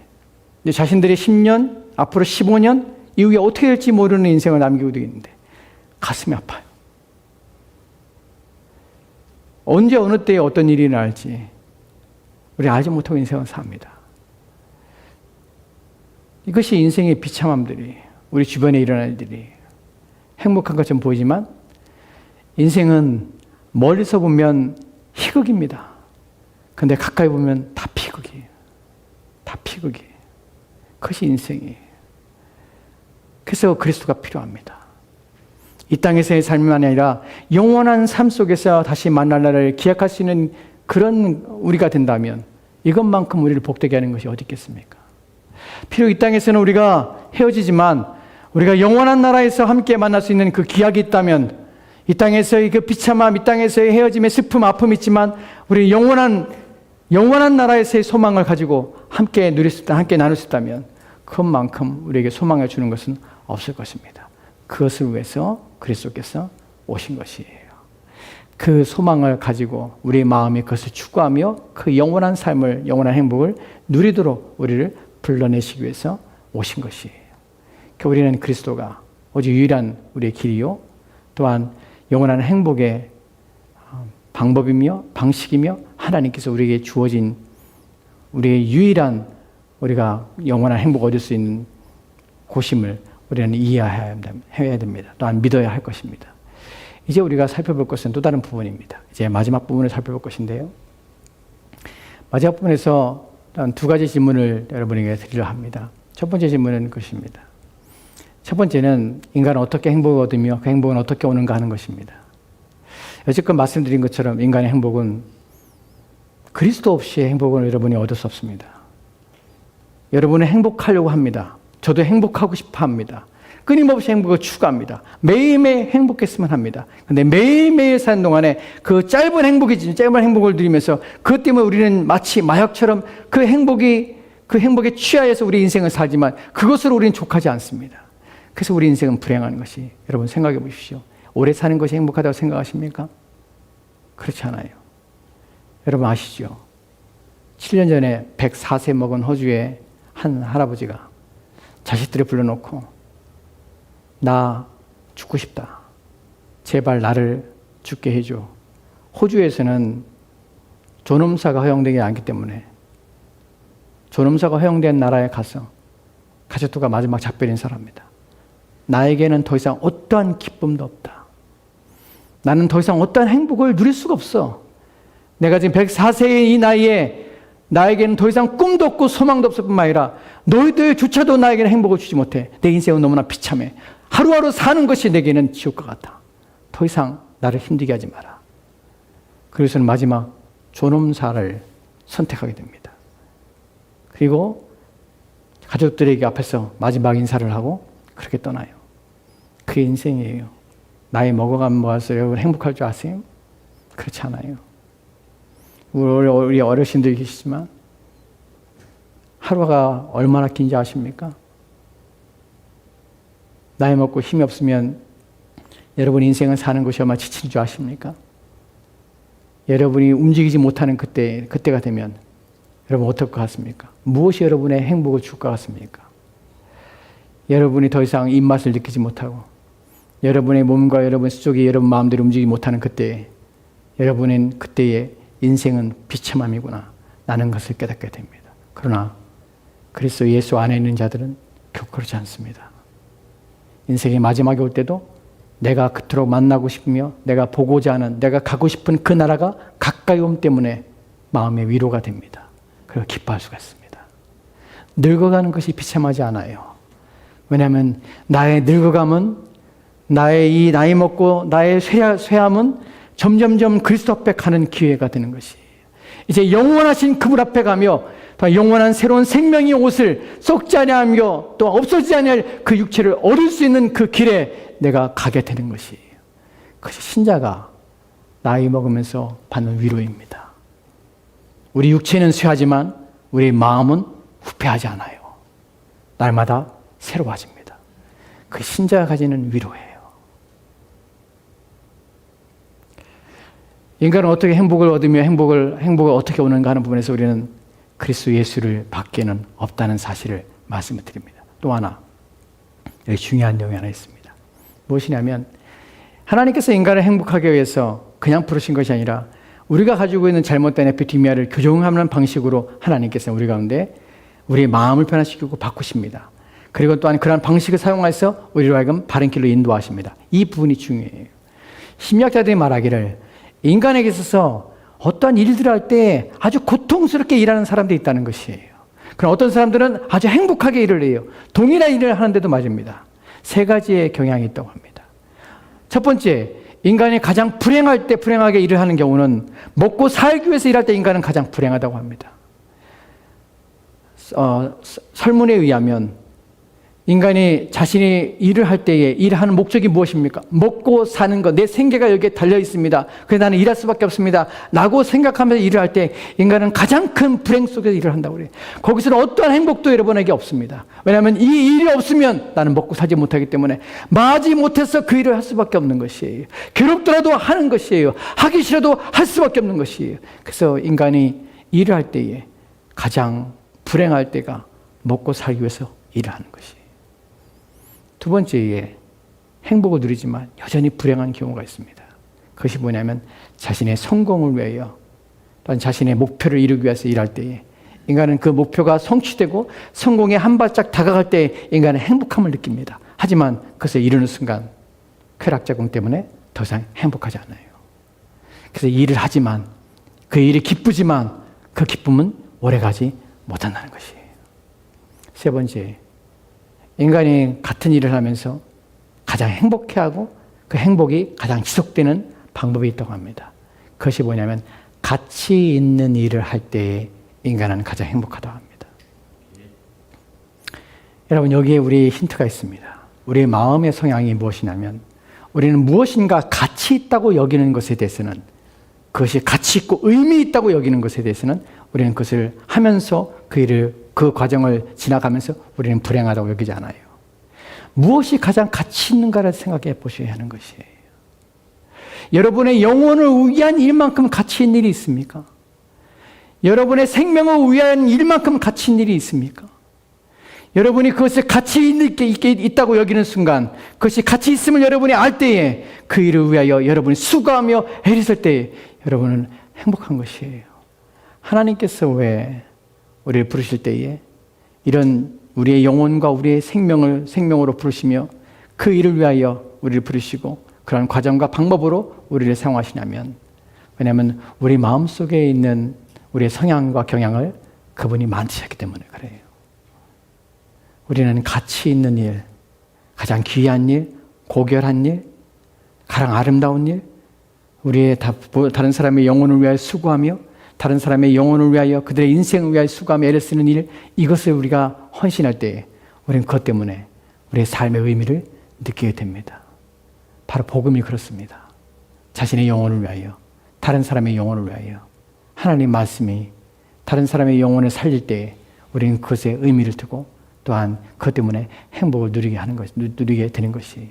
이제 자신들이 10년, 앞으로 15년 이후에 어떻게 될지 모르는 인생을 남기고 있는데 가슴이 아파요. 언제 어느 때에 어떤 일이 날지 우리 알지 못하고 인생을 삽니다. 이것이 인생의 비참함들이 우리 주변에 일어날 일들이 행복한 것처럼 보이지만 인생은 멀리서 보면 희극입니다. 근데 가까이 보면 다 비극이에요. 다 비극이에요. 그것이 인생이에요. 그래서 그리스도가 필요합니다. 이 땅에서의 삶만이 아니라 영원한 삶 속에서 다시 만날 날을 기약할 수 있는 그런 우리가 된다면 이것만큼 우리를 복되게 하는 것이 어디 있겠습니까? 비록 이 땅에서는 우리가 헤어지지만 우리가 영원한 나라에서 함께 만날 수 있는 그 기약이 있다면 이 땅에서의 그 비참함, 이 땅에서의 헤어짐의 슬픔, 아픔이 있지만 우리 영원한 나라에서의 소망을 가지고 함께 누릴 수 있다, 함께 나눌 수 있다면 그것만큼 우리에게 소망을 주는 것은 없을 것입니다. 그것을 위해서 그리스도께서 오신 것이에요. 그 소망을 가지고 우리의 마음이 그것을 추구하며 그 영원한 삶을, 영원한 행복을 누리도록 우리를 불러내시기 위해서 오신 것이에요. 우리는 그리스도가 오직 유일한 우리의 길이요, 또한 영원한 행복의 방법이며 방식이며 하나님께서 우리에게 주어진 우리의 유일한 우리가 영원한 행복을 얻을 수 있는 곳임을 우리는 이해해야 됩니다. 또한 믿어야 할 것입니다. 이제 우리가 살펴볼 것은 또 다른 부분입니다. 이제 마지막 부분을 살펴볼 것인데요. 마지막 부분에서 두 가지 질문을 여러분에게 드리려 합니다. 첫 번째 질문은 것입니다. 첫 번째는 인간은 어떻게 행복을 얻으며 그 행복은 어떻게 오는가 하는 것입니다. 여지껏 말씀드린 것처럼 인간의 행복은 그리스도 없이 행복을 여러분이 얻을 수 없습니다. 여러분은 행복하려고 합니다. 저도 행복하고 싶어 합니다. 끊임없이 행복을 추구합니다. 매일매일 행복했으면 합니다. 그런데 매일매일 사는 동안에 그 짧은 행복을 누리면서 그것 때문에 우리는 마치 마약처럼 그 행복에 취하여서 우리 인생을 살지만 그것으로 우리는 족하지 않습니다. 그래서 우리 인생은 불행한 것이, 여러분 생각해 보십시오. 오래 사는 것이 행복하다고 생각하십니까? 그렇지 않아요. 여러분 아시죠? 7년 전에 104세 먹은 호주의 한 할아버지가 자식들을 불러놓고 나 죽고 싶다. 제발 나를 죽게 해줘. 호주에서는 존엄사가 허용되지 않기 때문에 존엄사가 허용된 나라에 가서 가족들과 마지막 작별 인사를 합니다. 나에게는 더 이상 어떠한 기쁨도 없다. 나는 더 이상 어떠한 행복을 누릴 수가 없어. 내가 지금 104세의 이 나이에 나에게는 더 이상 꿈도 없고 소망도 없을 뿐만 아니라 너희들조차도 나에게는 행복을 주지 못해. 내 인생은 너무나 비참해. 하루하루 사는 것이 내게는 지옥과 같아. 더 이상 나를 힘들게 하지 마라. 그래서는 마지막 존엄사를 선택하게 됩니다. 그리고 가족들에게 앞에서 마지막 인사를 하고 그렇게 떠나요. 그게 인생이에요. 나이 먹어가면 뭐하세요? 여러분 행복할 줄 아세요? 그렇지 않아요. 우리 어르신들 계시지만 하루가 얼마나 긴지 아십니까? 나이 먹고 힘이 없으면 여러분 인생은 사는 것이 얼마나 지친 줄 아십니까? 여러분이 움직이지 못하는 그때가 되면 여러분 어떨 것 같습니까? 무엇이 여러분의 행복을 줄 것 같습니까? 여러분이 더 이상 입맛을 느끼지 못하고 여러분의 몸과 여러분 수족이 여러분 마음대로 움직이지 못하는 그때에 여러분은 그때의 인생은 비참함이구나 라는 것을 깨닫게 됩니다. 그러나 그리스도 예수 안에 있는 자들은 결코 그렇지 않습니다. 인생의 마지막에 올 때도 내가 그토록 만나고 싶으며 내가 보고자 하는 내가 가고 싶은 그 나라가 가까이 옴 때문에 마음의 위로가 됩니다. 그리고 기뻐할 수가 있습니다. 늙어가는 것이 비참하지 않아요. 왜냐하면 나의 늙어감은 나의 이 나이 먹고 나의 쇠함은 점점점 그리스도 앞에 가는 기회가 되는 것이에요. 이제 영원하신 그분 앞에 가며 영원한 새로운 생명의 옷을 썩지 아니하며 또 없어지지 아니할 그 육체를 얻을 수 있는 그 길에 내가 가게 되는 것이에요. 그것이 신자가 나이 먹으면서 받는 위로입니다. 우리 육체는 쇠하지만 우리 마음은 후패하지 않아요. 날마다 새로워집니다. 그 신자가 가지는 위로예요. 인간은 어떻게 행복을 얻으며 행복을 어떻게 오는가 하는 부분에서 우리는 그리스도 예수를 밖에는 없다는 사실을 말씀을 드립니다. 또 하나, 여기 중요한 내용이 하나 있습니다. 무엇이냐면 하나님께서 인간을 행복하게 위해서 그냥 부르신 것이 아니라 우리가 가지고 있는 잘못된 에피티미아를 교정하는 방식으로 하나님께서 우리 가운데 우리의 마음을 변화시키고 바꾸십니다. 그리고 또한 그러한 방식을 사용해서 우리로 하여금 바른 길로 인도하십니다. 이 부분이 중요해요. 심리학자들이 말하기를 인간에게 있어서 어떠한 일들을 할 때 아주 고통스럽게 일하는 사람들이 있다는 것이에요. 그럼 어떤 사람들은 아주 행복하게 일을 해요. 동일한 일을 하는데도 맞습니다. 세 가지의 경향이 있다고 합니다. 첫 번째, 인간이 가장 불행하게 일을 하는 경우는 먹고 살기 위해서 일할 때 인간은 가장 불행하다고 합니다. 설문에 의하면 인간이 자신이 일을 할 때에 일하는 목적이 무엇입니까? 먹고 사는 것, 내 생계가 여기에 달려 있습니다. 그래서 나는 일할 수밖에 없습니다. 라고 생각하면서 일을 할 때 인간은 가장 큰 불행 속에서 일을 한다고 그래요. 거기서는 어떠한 행복도 여러분에게 없습니다. 왜냐하면 이 일이 없으면 나는 먹고 살지 못하기 때문에 마지 못해서 그 일을 할 수밖에 없는 것이에요. 괴롭더라도 하는 것이에요. 하기 싫어도 할 수밖에 없는 것이에요. 그래서 인간이 일을 할 때에 가장 불행할 때가 먹고 살기 위해서 일을 하는 것이에요. 두 번째에 행복을 누리지만 여전히 불행한 경우가 있습니다. 그것이 뭐냐면 자신의 성공을 위하여 또는 자신의 목표를 이루기 위해서 일할 때에 인간은 그 목표가 성취되고 성공에 한 발짝 다가갈 때 인간은 행복함을 느낍니다. 하지만 그것을 이루는 순간 쾌락작용 때문에 더 이상 행복하지 않아요. 그래서 일을 하지만 그 일이 기쁘지만 그 기쁨은 오래가지 못한다는 것이에요. 세 번째, 인간이 같은 일을 하면서 가장 행복해하고 그 행복이 가장 지속되는 방법이 있다고 합니다. 그것이 뭐냐면 가치 있는 일을 할 때에 인간은 가장 행복하다고 합니다. 여러분, 여기에 우리 힌트가 있습니다. 우리의 마음의 성향이 무엇이냐면 우리는 무엇인가 가치 있다고 여기는 것에 대해서는 그것이 가치 있고 의미 있다고 여기는 것에 대해서는 우리는 그것을 하면서 그 과정을 지나가면서 우리는 불행하다고 여기지 않아요. 무엇이 가장 가치 있는가를 생각해 보셔야 하는 것이에요. 여러분의 영혼을 위한 일만큼 가치 있는 일이 있습니까? 여러분의 생명을 위한 일만큼 가치 있는 일이 있습니까? 여러분이 그것을 가치 있게 있다고 여기는 순간, 그것이 가치 있음을 여러분이 알 때에 그 일을 위하여 여러분이 수고하며 애를 때에 여러분은 행복한 것이에요. 하나님께서 왜 우리를 부르실 때에 이런 우리의 영혼과 우리의 생명으로 부르시며 그 일을 위하여 우리를 부르시고 그런 과정과 방법으로 우리를 사용하시냐면, 왜냐하면 우리 마음속에 있는 우리의 성향과 경향을 그분이 만드셨기 때문에 그래요. 우리는 가치 있는 일, 가장 귀한 일, 고결한 일, 가장 아름다운 일, 우리의 다른 사람의 영혼을 위하여 수고하며 다른 사람의 영혼을 위하여 그들의 인생을 위하여 수고하며 애를 쓰는 일, 이것을 우리가 헌신할 때에 우리는 그것 때문에 우리의 삶의 의미를 느끼게 됩니다. 바로 복음이 그렇습니다. 자신의 영혼을 위하여, 다른 사람의 영혼을 위하여 하나님 말씀이 다른 사람의 영혼을 살릴 때에 우리는 그것에 의미를 두고 또한 그것 때문에 행복을 누리게 되는 것이.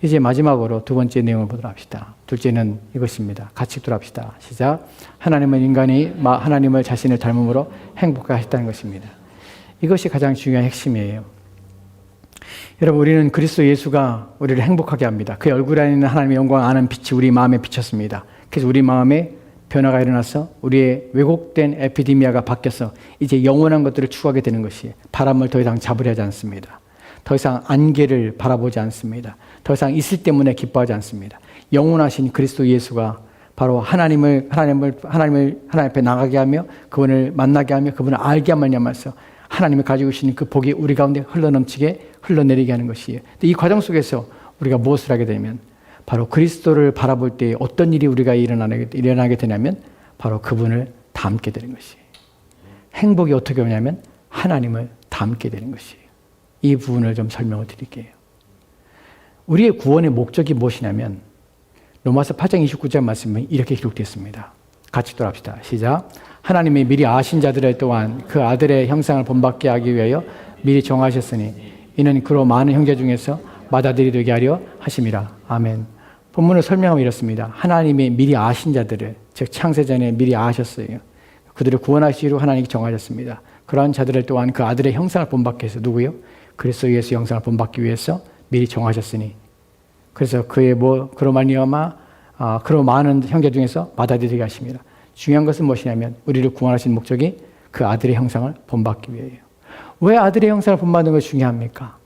이제 마지막으로 두 번째 내용을 보도록 합시다. 둘째는 이것입니다. 같이 돌아갑시다. 시작. 하나님은 인간이 하나님을 자신을 닮음으로 행복하게 하셨다는 것입니다. 이것이 가장 중요한 핵심이에요. 여러분, 우리는 그리스도 예수가 우리를 행복하게 합니다. 그의 얼굴 안에 있는 하나님의 영광을 아는 빛이 우리 마음에 비쳤습니다. 그래서 우리 마음에 변화가 일어나서 우리의 왜곡된 에피데미아가 바뀌어서 이제 영원한 것들을 추구하게 되는 것이, 바람을 더 이상 잡으려 하지 않습니다. 더 이상 안개를 바라보지 않습니다. 더 이상 있을 때문에 기뻐하지 않습니다. 영원하신 그리스도 예수가 바로 하나님 앞에 나가게 하며 그분을 만나게 하며 그분을 알게 함으로써 하나님이 가지고 계시는 그 복이 우리 가운데 흘러넘치게 흘러내리게 하는 것이에요. 이 과정 속에서 우리가 무엇을 하게 되냐면, 바로 그리스도를 바라볼 때 어떤 일이 우리가 일어나게 되냐면 바로 그분을 닮게 되는 것이에요. 행복이 어떻게 오냐면 하나님을 닮게 되는 것이에요. 이 부분을 좀 설명을 드릴게요. 우리의 구원의 목적이 무엇이냐면 로마서 8장 29절 말씀에 이렇게 기록되어 같이 돌아갑시다. 시작. 하나님이 미리 아신 자들을 또한 그 아들의 형상을 본받게 하기 위하여 미리 정하셨으니 이는 그로 많은 형제 중에서 맏아들이 되게 하려 하심이라. 아멘. 본문을 설명하면 이렇습니다. 하나님이 미리 아신 자들을, 즉 창세전에 미리 아셨어요. 그들을 구원하시기로 하나님이 정하셨습니다. 그러한 자들을 또한 그 아들의 형상을 본받게 해서, 누구요? 그리스도 예수 형상을 본받기 위해서 미리 정하셨으니, 그래서 그로 말미암아 그로 많은 형제 중에서 맏아들이 되게 하십니다. 중요한 것은 무엇이냐면 우리를 구원하신 목적이 그 아들의 형상을 본받기 위해요. 왜 아들의 형상을 본받는 것이 중요합니까?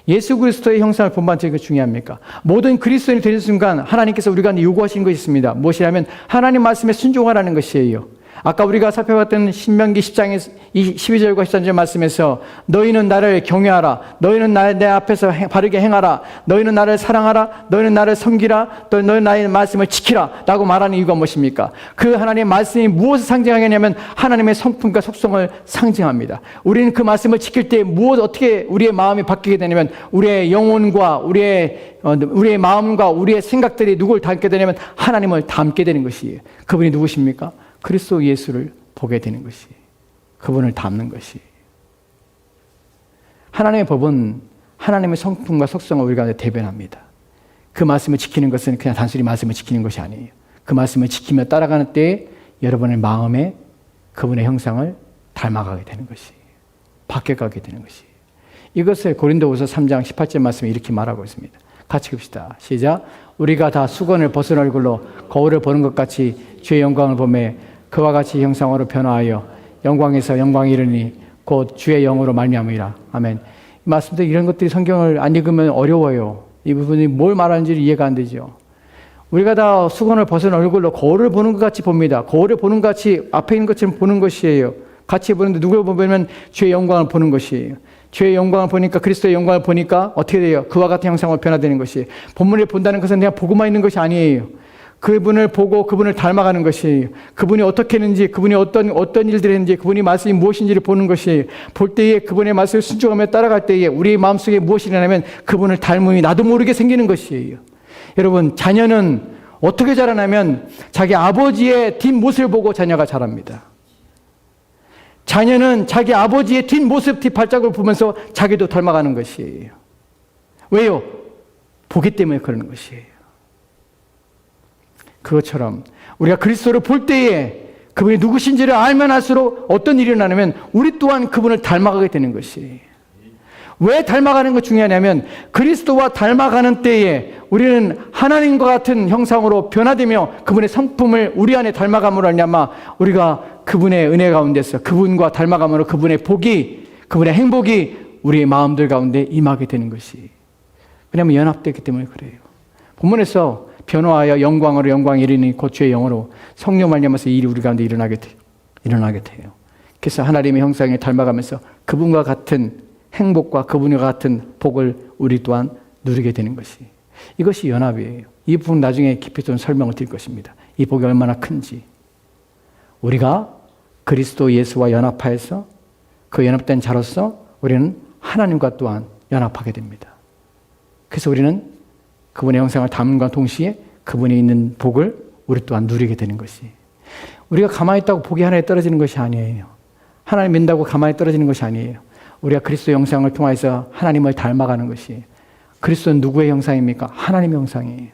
예수 그리스도의 형상을 본받는 것이 중요합니까? 모든 그리스도인이 되는 순간 하나님께서 우리가 요구하신 것이 있습니다. 무엇이냐면 하나님 말씀에 순종하라는 것이에요. 아까 우리가 살펴봤던 신명기 10장의 12절과 13절 말씀에서 너희는 나를 경외하라, 너희는 내 앞에서 바르게 행하라, 너희는 나를 사랑하라, 너희는 나를 섬기라, 또 너희는 나의 말씀을 지키라 라고 말하는 이유가 무엇입니까? 그 하나님의 말씀이 무엇을 상징하냐면 하나님의 성품과 속성을 상징합니다. 우리는 그 말씀을 지킬 때 어떻게 우리의 마음이 바뀌게 되냐면 우리의 영혼과 우리의 마음과 우리의 생각들이 누구를 닮게 되냐면 하나님을 닮게 되는 것이에요. 그분이 누구십니까? 그리스도 예수를 보게 되는 것이, 그분을 닮는 것이. 하나님의 법은 하나님의 성품과 속성을 우리 가운데 대변합니다. 그 말씀을 지키는 것은 그냥 단순히 말씀을 지키는 것이 아니에요. 그 말씀을 지키며 따라가는 때에 여러분의 마음에 그분의 형상을 닮아가게 되는 것이, 바뀌어가게 되는 것이. 이것을 고린도후서 3장 18절 말씀에 이렇게 말하고 있습니다. 같이 봅시다. 시작. 우리가 다 수건을 벗은 얼굴로 거울을 보는 것 같이 주의 영광을 보매 그와 같이 형상으로 변화하여 영광에서 영광이 이르니 곧 주의 영으로 말미암으리라. 아멘. 이 말씀들, 이런 것들이 성경을 안 읽으면 어려워요. 이 부분이 뭘 말하는지 이해가 안 되죠. 우리가 다 수건을 벗은 얼굴로 거울을 보는 것 같이 봅니다. 거울을 보는 것 같이 앞에 있는 것처럼 보는 것이에요. 같이 보는데 누구를 보면 주의 영광을 보는 것이에요. 주의 영광을 보니까, 그리스도의 영광을 보니까 어떻게 돼요? 그와 같은 형상으로 변화되는 것이. 본문을 본다는 것은 그냥 보고만 있는 것이 아니에요. 그분을 보고 그분을 닮아가는 것이에요. 그분이 어떻게 했는지, 그분이 어떤 일들을 했는지, 그분이 말씀이 무엇인지를 보는 것이에요. 볼 때에 그분의 말씀을 순종하며 따라갈 때에 우리 마음속에 무엇이 일어나면 그분을 닮음이 나도 모르게 생기는 것이에요. 여러분, 자녀는 어떻게 자라나면 자기 아버지의 뒷모습을 보고 자녀가 자랍니다. 자녀는 자기 아버지의 뒷모습, 뒷발자국을 보면서 자기도 닮아가는 것이에요. 왜요? 보기 때문에 그러는 것이에요. 그것처럼 우리가 그리스도를 볼 때에 그분이 누구신지를 알면 알수록 어떤 일이 일어나냐면 우리 또한 그분을 닮아가게 되는 것이. 왜 닮아가는 것 중요하냐면 그리스도와 닮아가는 때에 우리는 하나님과 같은 형상으로 변화되며 그분의 성품을 우리 안에 닮아감으로 말미암아 우리가 그분의 은혜 가운데서 그분과 닮아감으로 그분의 복이, 그분의 행복이 우리의 마음들 가운데 임하게 되는 것이. 왜냐하면 연합되기 때문에 그래요. 본문에서 변화하여 영광으로 영광이 이르니 곧 주의 영으로 성령 말미암아서 이 일이 우리 가운데 일어나게 돼요. 그래서 하나님의 형상에 닮아가면서 그분과 같은 행복과 그분과 같은 복을 우리 또한 누리게 되는 것이. 이것이 연합이에요. 이 부분 나중에 깊이 좀 설명을 드릴 것입니다. 이 복이 얼마나 큰지. 우리가 그리스도 예수와 연합하여서 그 연합된 자로서 우리는 하나님과 또한 연합하게 됩니다. 그래서 우리는 그분의 형상을 담음과 동시에 그분이 있는 복을 우리 또한 누리게 되는 것이. 우리가 가만히 있다고 복이 하나에 떨어지는 것이 아니에요. 하나님 믿는다고 가만히 떨어지는 것이 아니에요. 우리가 그리스도 형상을 통해서 하나님을 닮아가는 것이. 그리스도는 누구의 형상입니까? 하나님의 형상이에요.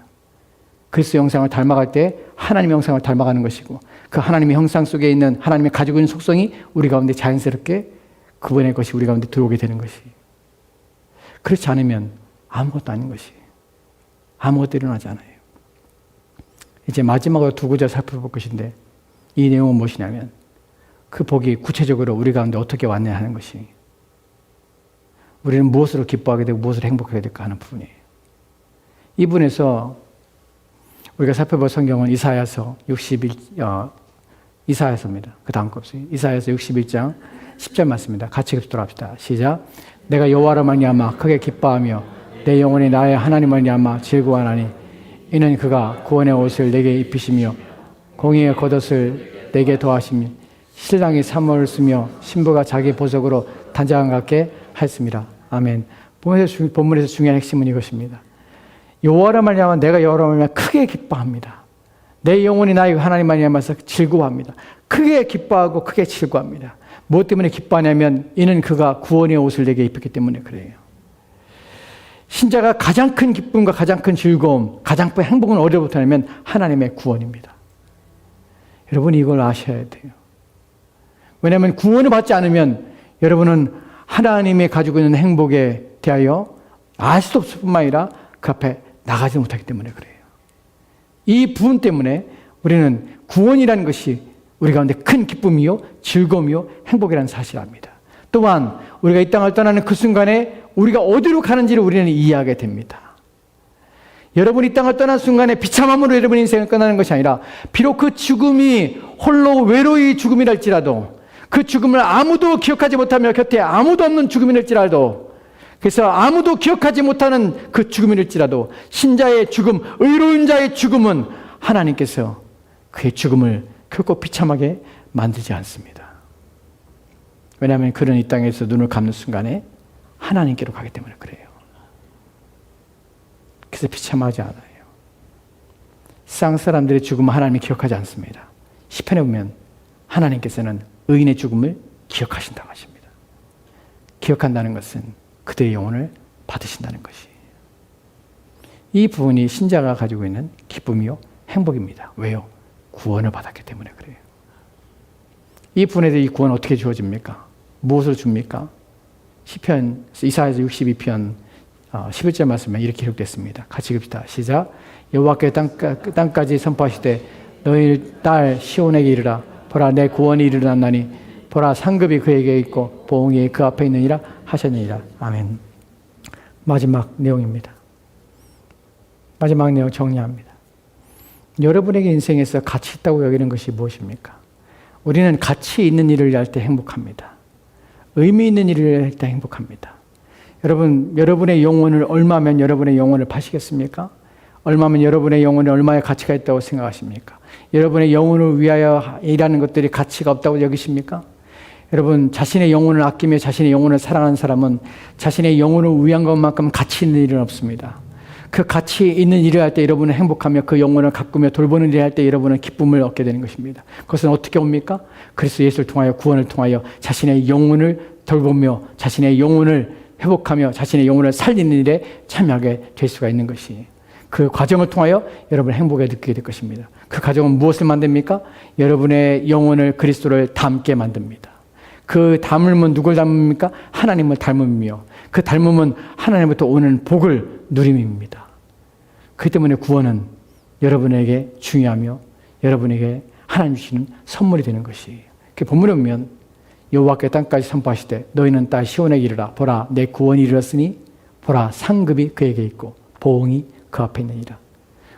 그리스도 형상을 닮아갈 때 하나님의 형상을 닮아가는 것이고 그 하나님의 형상 속에 있는 하나님의 가지고 있는 속성이 우리 가운데 자연스럽게 그분의 것이 우리 가운데 들어오게 되는 것이. 그렇지 않으면 아무것도 아닌 것이. 아무것도 일어나지 않아요. 이제 마지막으로 두 구절 살펴볼 것인데 이 내용은 무엇이냐면 그 복이 구체적으로 우리 가운데 어떻게 왔냐 하는 것이. 우리는 무엇으로 기뻐하게 되고 무엇으로 행복하게 될까 하는 부분이에요. 이 부분에서 우리가 살펴볼 성경은 이사야서 61, 그 다음 거 없어요. 이사야서 61장 10절 말씀입니다. 같이 읽도록 합시다. 시작. 내가 여호와로 말미암아 크게 기뻐하며 내 영혼이 나의 하나님을 말미암아 즐거워하나니 이는 그가 구원의 옷을 내게 입히시며 공의의 겉옷을 내게 더하시며 신랑이 사모를 쓰며 신부가 자기 보석으로 단장을 갖게 하였습니다. 아멘. 본문에서 중요한 핵심은 이것입니다. 여호와로 말미암아 내가 여호와로 말미암아 크게 기뻐합니다. 내 영혼이 나의 하나님 말미암아서 즐거워합니다. 크게 기뻐하고 크게 즐거워합니다. 무엇 때문에 기뻐하냐면 이는 그가 구원의 옷을 내게 입혔기 때문에 그래요. 신자가 가장 큰 기쁨과 가장 큰 즐거움, 가장 큰 행복은 어디로부터 하냐면 하나님의 구원입니다. 여러분이 이걸 아셔야 돼요. 왜냐하면 구원을 받지 않으면 여러분은 하나님이 가지고 있는 행복에 대하여 알 수도 없을 뿐만 아니라 그 앞에 나가지 못하기 때문에 그래요. 이 부분 때문에 우리는 구원이라는 것이 우리 가운데 큰 기쁨이요, 즐거움이요, 행복이라는 사실을 압니다. 또한 우리가 이 땅을 떠나는 그 순간에 우리가 어디로 가는지를 우리는 이해하게 됩니다. 여러분이 이 땅을 떠난 순간에 비참함으로 여러분의 인생을 끝나는 것이 아니라 비록 그 죽음이 홀로 외로이 죽음이랄지라도 그 죽음을 아무도 기억하지 못하며 곁에 아무도 없는 죽음이랄지라도 그래서 아무도 기억하지 못하는 그 죽음이랄지라도 신자의 죽음, 의로운 자의 죽음은 하나님께서 그의 죽음을 결코 비참하게 만들지 않습니다. 왜냐하면 그는 이 땅에서 눈을 감는 순간에 하나님께로 가기 때문에 그래요. 그래서 비참하지 않아요. 세상 사람들의 죽음은 하나님이 기억하지 않습니다. 시편에 보면 하나님께서는 의인의 죽음을 기억하신다고 하십니다. 기억한다는 것은 그들의 영혼을 받으신다는 것이에요. 이 부분이 신자가 가지고 있는 기쁨이요 행복입니다. 왜요? 구원을 받았기 때문에 그래요. 이 부분에 이 구원은 어떻게 주어집니까? 무엇을 줍니까? 시편 이사야서 62편 11절 말씀에 이렇게 기록됐습니다. 같이 읽읍시다. 시작. 여호와께 땅까지 선포하시되 너희 딸 시온에게 이르라. 보라 내 구원이 일어났나니 보라 상급이 그에게 있고 보응이 그 앞에 있느니라 하셨느니라. 아멘. 마지막 내용입니다. 마지막 내용 정리합니다. 여러분에게 인생에서 가치 있다고 여기는 것이 무엇입니까? 우리는 가치 있는 일을 할 때 행복합니다. 의미 있는 일을 할 때 행복합니다. 여러분, 여러분의 영혼을 얼마면 여러분의 영혼을 파시겠습니까? 얼마면 여러분의 영혼에 얼마의 가치가 있다고 생각하십니까? 여러분의 영혼을 위하여 일하는 것들이 가치가 없다고 여기십니까? 여러분, 자신의 영혼을 아끼며 자신의 영혼을 사랑하는 사람은 자신의 영혼을 위한 것만큼 가치 있는 일은 없습니다. 그 가치 있는 일을 할 때 여러분은 행복하며 그 영혼을 가꾸며 돌보는 일을 할 때 여러분은 기쁨을 얻게 되는 것입니다. 그것은 어떻게 옵니까? 그리스도 예수를 통하여 구원을 통하여 자신의 영혼을 돌보며 자신의 영혼을 회복하며 자신의 영혼을 살리는 일에 참여하게 될 수가 있는 것이. 그 과정을 통하여 여러분 행복에 느끼게 될 것입니다. 그 과정은 무엇을 만듭니까? 여러분의 영혼을 그리스도를 닮게 만듭니다. 그 닮음은 누굴 닮습니까? 하나님을 닮음이며 그 닮음은 하나님부터 오는 복을 누림입니다. 그렇기 때문에 구원은 여러분에게 중요하며 여러분에게 하나님 주시는 선물이 되는 것이에요. 그 본문에 보면 여호와께 땅까지 선포하실 때 너희는 딸 시온에게 이르라. 보라 내 구원이 이르렀으니 보라 상급이 그에게 있고 보응이 그 앞에 있느니라.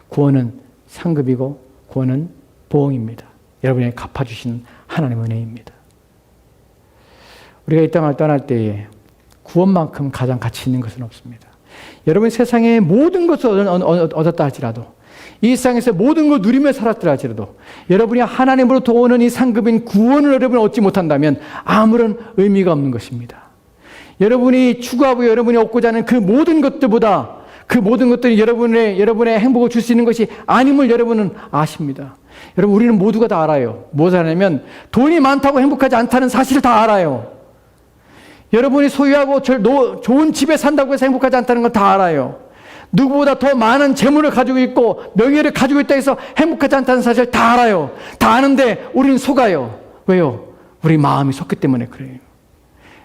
구원은 상급이고 구원은 보응입니다. 여러분에게 갚아주시는 하나님의 은혜입니다. 우리가 이 땅을 떠날 때에 구원만큼 가장 가치 있는 것은 없습니다. 여러분 세상의 모든 것을 얻었다 할지라도 이 세상에서 모든 걸 누리며 살았다 할지라도 여러분이 하나님으로부터 오는 이 상급인 구원을 여러분이 얻지 못한다면 아무런 의미가 없는 것입니다. 여러분이 추구하고 여러분이 얻고자 하는 그 모든 것들보다 그 모든 것들이 여러분의 행복을 줄 수 있는 것이 아님을 여러분은 아십니다. 여러분 우리는 모두가 다 알아요. 무엇을 하냐면 돈이 많다고 행복하지 않다는 사실을 다 알아요. 여러분이 소유하고 좋은 집에 산다고 해서 행복하지 않다는 건 다 알아요. 누구보다 더 많은 재물을 가지고 있고 명예를 가지고 있다 해서 행복하지 않다는 사실을 다 알아요. 다 아는데 우리는 속아요. 왜요? 우리 마음이 속기 때문에 그래요.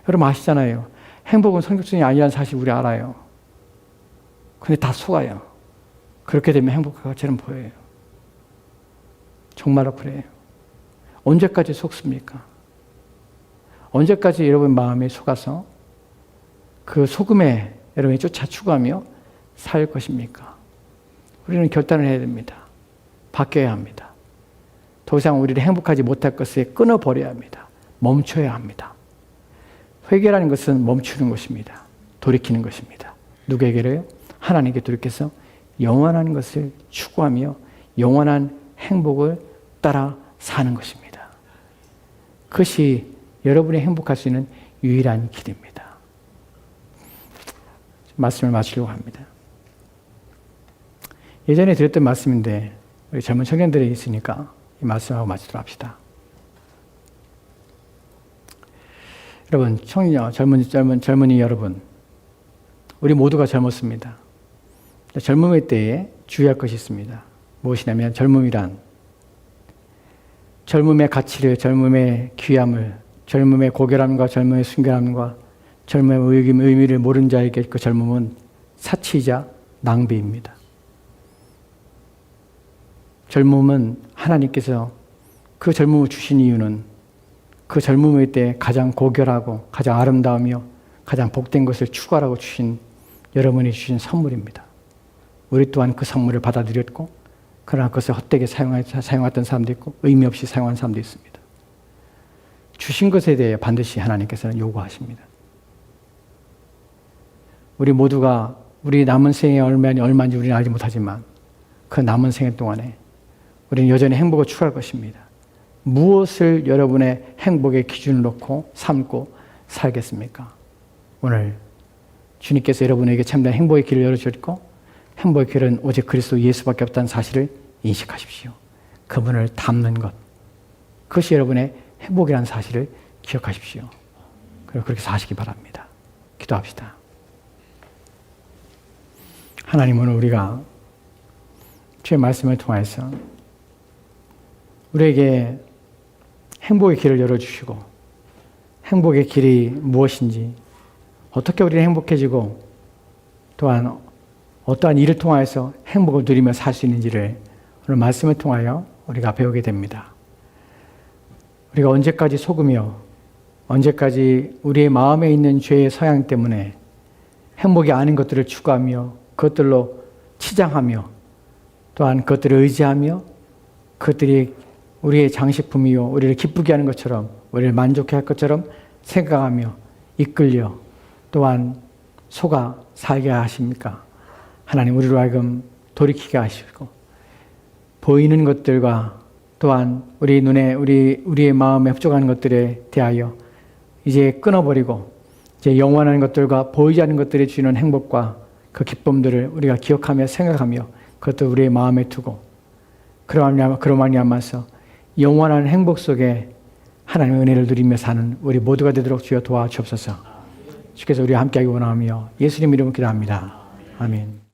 여러분 아시잖아요. 행복은 성격순이 아니라는 사실 우리 알아요. 근데 다 속아요. 그렇게 되면 행복한 것처럼 보여요. 정말로 그래요. 언제까지 속습니까? 언제까지 여러분 마음이 속아서 그 속음에 여러분이 쫓아 추구하며 살 것입니까? 우리는 결단을 해야 됩니다. 바뀌어야 합니다. 더 이상 우리를 행복하지 못할 것을 끊어버려야 합니다. 멈춰야 합니다. 회개라는 것은 멈추는 것입니다. 돌이키는 것입니다. 누구에게로요? 하나님께 돌이켜서 영원한 것을 추구하며 영원한 행복을 따라 사는 것입니다. 그것이 여러분이 행복할 수 있는 유일한 길입니다. 말씀을 마치려고 합니다. 예전에 드렸던 말씀인데 우리 젊은 청년들이 있으니까 이 말씀하고 마치도록 합시다. 여러분, 청년, 젊은이 여러분, 우리 모두가 젊었습니다. 젊음의 때에 주의할 것이 있습니다. 무엇이냐면 젊음이란 젊음의 가치를, 젊음의 귀함을, 젊음의 고결함과 젊음의 순결함과 젊음의 의미를 모르는 자에게 그 젊음은 사치이자 낭비입니다. 젊음은 하나님께서 그 젊음을 주신 이유는 그 젊음의 때 가장 고결하고 가장 아름다우며 가장 복된 것을 추구하라고 주신 여러분이 주신 선물입니다. 우리 또한 그 선물을 받아들였고 그러나 그것을 헛되게 사용했던 사람도 있고 의미 없이 사용한 사람도 있습니다. 주신 것에 대해 반드시 하나님께서는 요구하십니다. 우리 모두가 우리 남은 생에 얼마인지 우리는 알지 못하지만 그 남은 생애 동안에 우리는 여전히 행복을 추구할 것입니다. 무엇을 여러분의 행복의 기준을 놓고 삼고 살겠습니까? 오늘 주님께서 여러분에게 참된 행복의 길을 열어주셨고 행복의 길은 오직 그리스도 예수밖에 없다는 사실을 인식하십시오. 그분을 닮는 것, 그것이 여러분의 행복이라는 사실을 기억하십시오. 그리고 그렇게 사시기 바랍니다. 기도합시다. 하나님, 오늘 우리가 주의 말씀을 통해서 우리에게 행복의 길을 열어주시고 행복의 길이 무엇인지, 어떻게 우리는 행복해지고 또한 어떠한 일을 통하여서 행복을 누리며 살 수 있는지를 오늘 말씀을 통하여 우리가 배우게 됩니다. 우리가 언제까지 속으며 언제까지 우리의 마음에 있는 죄의 서양 때문에 행복이 아닌 것들을 추구하며 그것들로 치장하며 또한 그것들을 의지하며 그것들이 우리의 장식품이요 우리를 기쁘게 하는 것처럼 우리를 만족해 할 것처럼 생각하며 이끌려 또한 속아 살게 하십니까? 하나님, 우리로 하여금 돌이키게 하시고 보이는 것들과 또한 우리 눈에 우리의 마음에 흡족하는 것들에 대하여 이제 끊어버리고 이제 영원한 것들과 보이지 않는 것들이 주는 행복과 그 기쁨들을 우리가 기억하며 생각하며 그것도 우리의 마음에 두고 그로 말미암아서 영원한 행복 속에 하나님의 은혜를 누리며 사는 우리 모두가 되도록 주여 도와주옵소서. 주께서 우리와 함께하기 원하며 예수님 이름으로 기도합니다. 아멘.